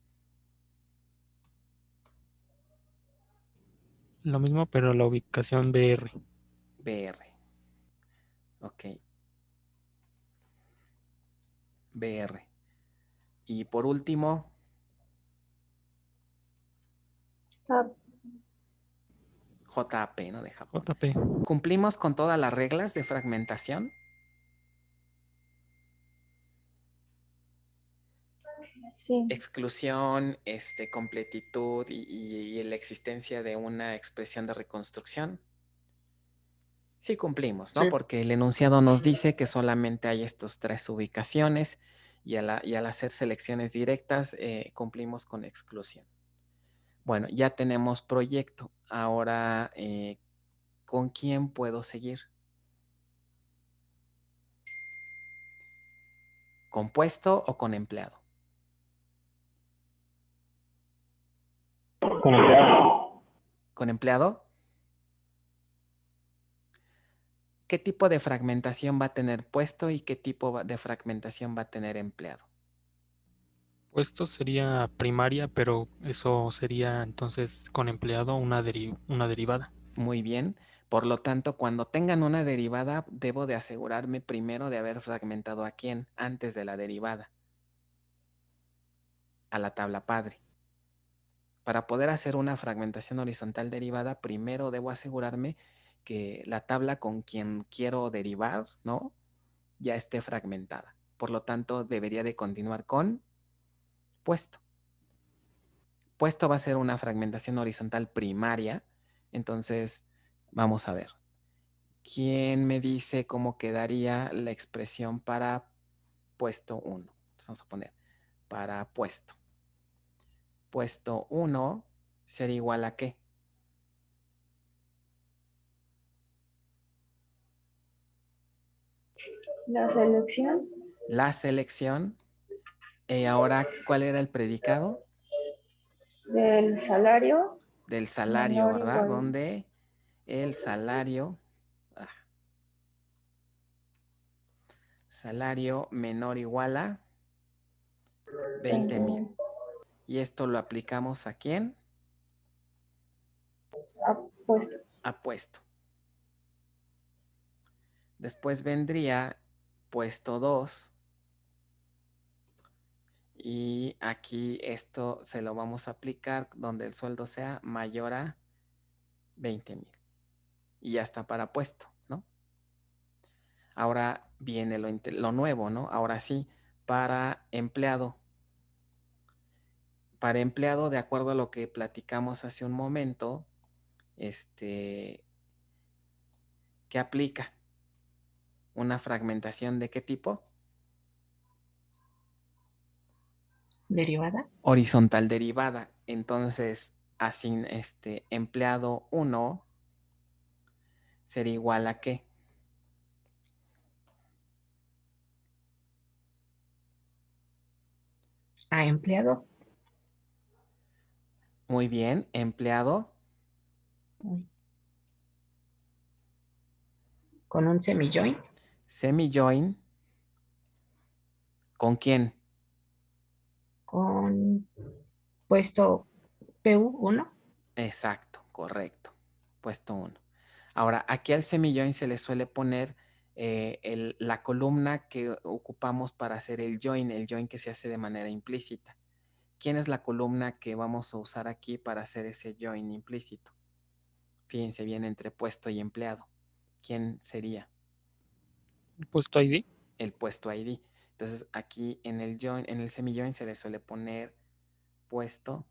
Lo mismo, pero la ubicación BR. BR. Ok. BR. Y por último, JP, ¿no? De Japón. JP. ¿Cumplimos con todas las reglas de fragmentación? Sí. Exclusión, completitud y la existencia de una expresión de reconstrucción. Sí cumplimos, ¿no? Sí. Porque el enunciado nos dice que solamente hay estas tres ubicaciones y al hacer selecciones directas cumplimos con exclusión. Bueno, ya tenemos proyecto. Ahora, ¿con quién puedo seguir? ¿Con puesto o con empleado? Con empleado. ¿Con empleado? ¿Qué tipo de fragmentación va a tener puesto y qué tipo de fragmentación va a tener empleado? Puesto sería primaria, pero eso sería entonces con empleado una derivada. Muy bien. Por lo tanto, cuando tengan una derivada, debo de asegurarme primero de haber fragmentado a quién antes de la derivada. A la tabla padre. Para poder hacer una fragmentación horizontal derivada, primero debo asegurarme que la tabla con quien quiero derivar, ¿no? Ya esté fragmentada. Por lo tanto, debería de continuar con puesto. Puesto va a ser una fragmentación horizontal primaria. Entonces, vamos a ver. ¿Quién me dice cómo quedaría la expresión para puesto 1? Entonces vamos a poner para puesto. Puesto 1 será igual a ¿qué? La selección La selección. Ahora, ¿cuál era el predicado? del salario Del salario, menor ¿verdad? igual. Donde el salario, salario menor igual a 20,000. Y esto lo aplicamos ¿a quién? Apuesto. A puesto. Después vendría puesto 2. Y aquí esto se lo vamos a aplicar donde el sueldo sea mayor a 20,000. Y ya está para puesto, ¿no? Ahora viene lo nuevo, ¿no? Ahora sí, para empleado. Para empleado, de acuerdo a lo que platicamos hace un momento, ¿qué aplica? ¿Una fragmentación de qué tipo? ¿Derivada? Horizontal derivada. Entonces, empleado 1 sería igual a ¿qué? A empleado. Muy bien, empleado. Con un semijoin. Semijoin. ¿Con quién? Con puesto PU1. Exacto, correcto. Puesto 1. Ahora, aquí al semijoin se le suele poner la columna que ocupamos para hacer el join que se hace de manera implícita. ¿Quién es la columna que vamos a usar aquí para hacer ese join implícito? Fíjense bien entre puesto y empleado. ¿Quién sería? ¿El puesto ID? El puesto ID. Entonces, aquí en el semijoin se le suele poner puesto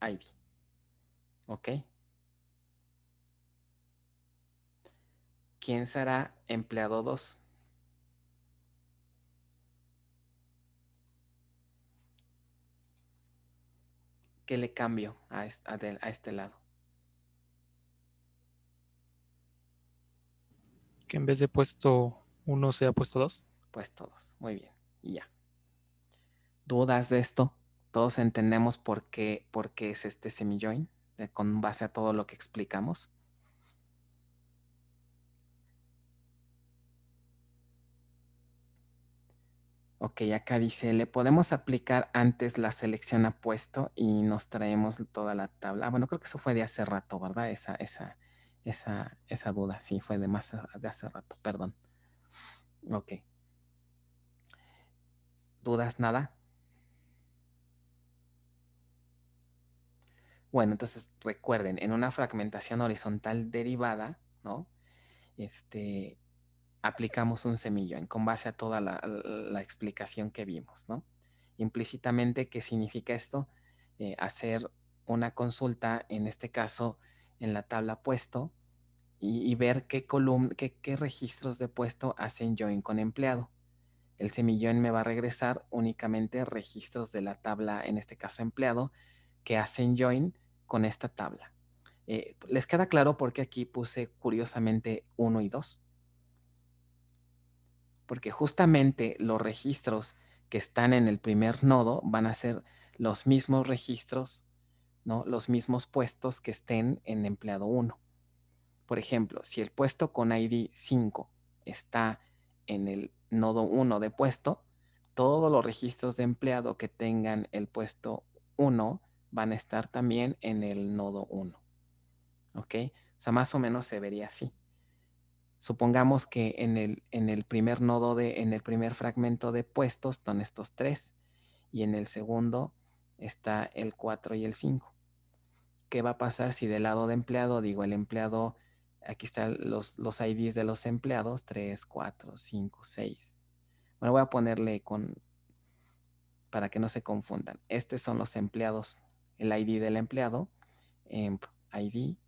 ID. ¿Ok? ¿Quién será empleado 2? ¿Qué le cambio a este lado? Que en vez de puesto 1 sea puesto 2. Puesto 2. Muy bien. Y ya. ¿Dudas de esto? ¿Todos entendemos por qué es este semijoin? Con base a todo lo que explicamos. Ok, acá dice, le podemos aplicar antes la selección a puesto y nos traemos toda la tabla. Bueno, creo que eso fue de hace rato, ¿verdad? Esa duda, sí, fue de hace rato, perdón. Ok. ¿Dudas? ¿Nada? Bueno, entonces recuerden, en una fragmentación horizontal derivada, ¿no? Aplicamos un semijoin con base a toda la explicación que vimos, ¿no? Implícitamente, ¿qué significa esto? Hacer una consulta, en este caso, en la tabla puesto y ver qué registros de puesto hacen join con empleado. El semijoin me va a regresar únicamente registros de la tabla, en este caso empleado, que hacen join con esta tabla. ¿Les queda claro por qué aquí puse curiosamente 1 y 2? Porque justamente los registros que están en el primer nodo van a ser los mismos registros, ¿no? Los mismos puestos que estén en empleado 1. Por ejemplo, si el puesto con ID 5 está en el nodo 1 de puesto, todos los registros de empleado que tengan el puesto 1 van a estar también en el nodo 1. ¿Ok? O sea, más o menos se vería así. Supongamos que en el primer nodo en el primer fragmento de puestos están estos 3 y en el segundo está el 4 y el 5. ¿Qué va a pasar si del lado de empleado digo el empleado, aquí están los IDs de los empleados, 3, 4, 5, 6? Bueno, voy a ponerle para que no se confundan. Estos son los empleados, el ID del empleado, emp ID.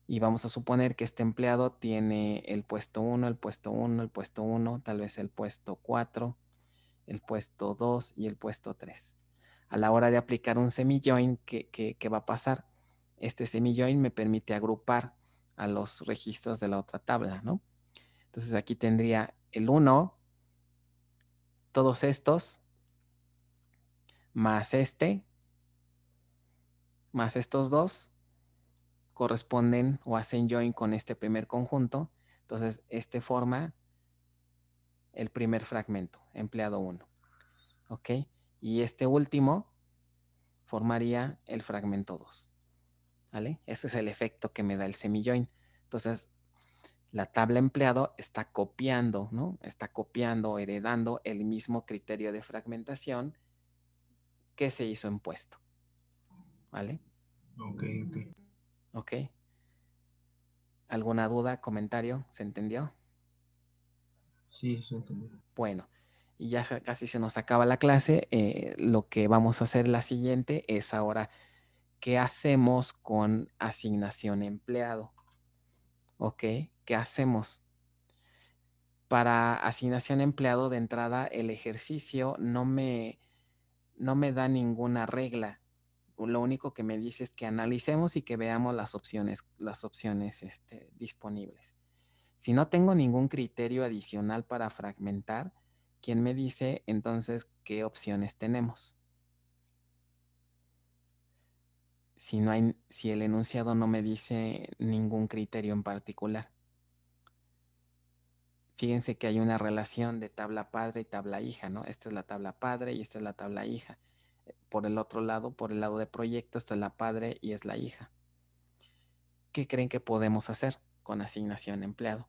Y vamos a suponer que este empleado tiene el puesto 1, el puesto 1, el puesto 1, tal vez el puesto 4, el puesto 2 y el puesto 3. A la hora de aplicar un semijoin, ¿qué va a pasar? Este semijoin me permite agrupar a los registros de la otra tabla, ¿no? Entonces aquí tendría el 1, todos estos, más más estos dos, corresponden o hacen join con este primer conjunto. Entonces, este forma el primer fragmento, empleado 1. ¿Ok? Y este último formaría el fragmento 2. ¿Vale? Ese es el efecto que me da el semi-join. Entonces, la tabla empleado está copiando, ¿no? Está copiando, heredando el mismo criterio de fragmentación que se hizo en puesto. ¿Vale? Ok. ¿Ok? ¿Alguna duda, comentario? ¿Se entendió? Sí, se entendió. Bueno, y ya casi se nos acaba la clase. Lo que vamos a hacer la siguiente es ahora, ¿qué hacemos con asignación empleado? ¿Ok? ¿Qué hacemos? Para asignación empleado de entrada, el ejercicio no me da ninguna regla. Lo único que me dice es que analicemos y que veamos las opciones disponibles. Si no tengo ningún criterio adicional para fragmentar, ¿quién me dice entonces qué opciones tenemos? Si el enunciado no me dice ningún criterio en particular. Fíjense que hay una relación de tabla padre y tabla hija, ¿no? Esta es la tabla padre y esta es la tabla hija. Por el otro lado, por el lado de proyecto, esta es la padre y es la hija. ¿Qué creen que podemos hacer con asignación empleado?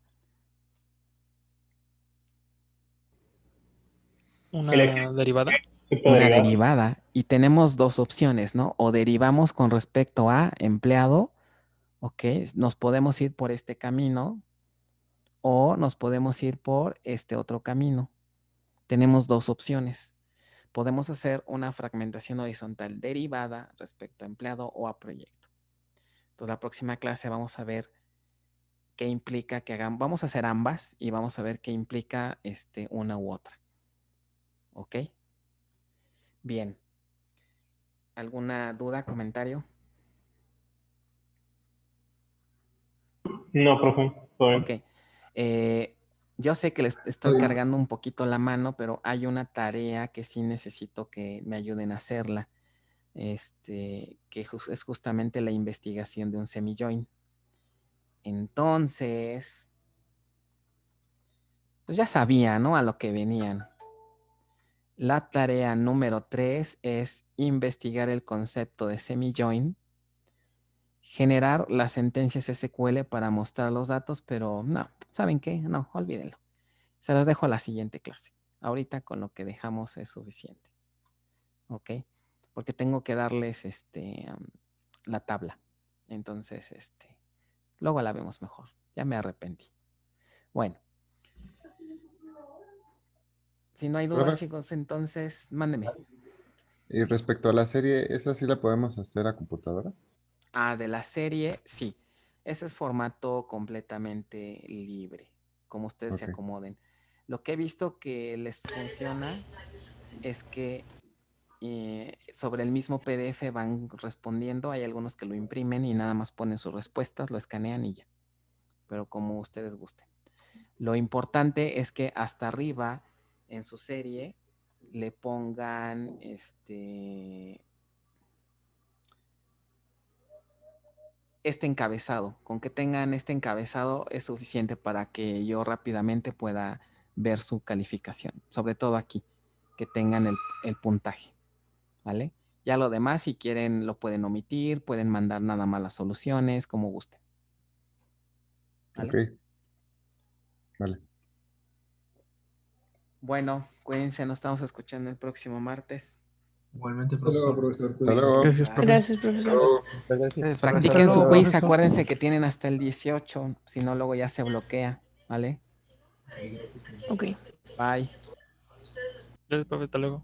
Una derivada. Una derivada. Y tenemos dos opciones, ¿no? O derivamos con respecto a empleado, ¿ok? Nos podemos ir por este camino o nos podemos ir por este otro camino. Tenemos dos opciones. Podemos hacer una fragmentación horizontal derivada respecto a empleado o a proyecto. Entonces, la próxima clase vamos a ver qué implica que hagan. Vamos a hacer ambas y vamos a ver qué implica una u otra. ¿Ok? Bien. ¿Alguna duda, comentario? No, profe. Ok. Yo sé que les estoy cargando un poquito la mano, pero hay una tarea que sí necesito que me ayuden a hacerla. Que es justamente la investigación de un semi-join. Entonces, pues ya sabía, ¿no? A lo que venían. La tarea número 3 es investigar el concepto de semi-join, generar las sentencias SQL para mostrar los datos, pero no, ¿saben qué? No, olvídenlo. Se los dejo a la siguiente clase. Ahorita con lo que dejamos es suficiente. ¿Ok? Porque tengo que darles la tabla. Entonces, luego la vemos mejor. Ya me arrepentí. Bueno. Si no hay dudas, Profe, chicos, entonces mándeme. y respecto a la serie, ¿esa sí la podemos hacer a computadora? De la serie, sí. Ese es formato completamente libre, como ustedes se Ok. acomoden. Lo que he visto que les funciona es que sobre el mismo PDF van respondiendo. Hay algunos que lo imprimen y nada más ponen sus respuestas, lo escanean y ya. Pero como ustedes gusten. Lo importante es que hasta arriba en su serie le pongan este encabezado. Con que tengan este encabezado es suficiente para que yo rápidamente pueda ver su calificación. Sobre todo aquí, que tengan el puntaje. ¿Vale? Ya lo demás, si quieren, lo pueden omitir, pueden mandar nada más las soluciones, como gusten. ¿Vale? Ok. Vale. Bueno, cuídense, nos estamos escuchando el próximo martes. Igualmente, Hasta luego, profesor. profesor. Hasta luego. Gracias, profe. Gracias, profesor. Gracias. Practiquen su luego, quiz, profesor. acuérdense que tienen hasta el 18, si no luego ya se bloquea, ¿vale? Ok. Bye. Gracias, profe. Hasta luego.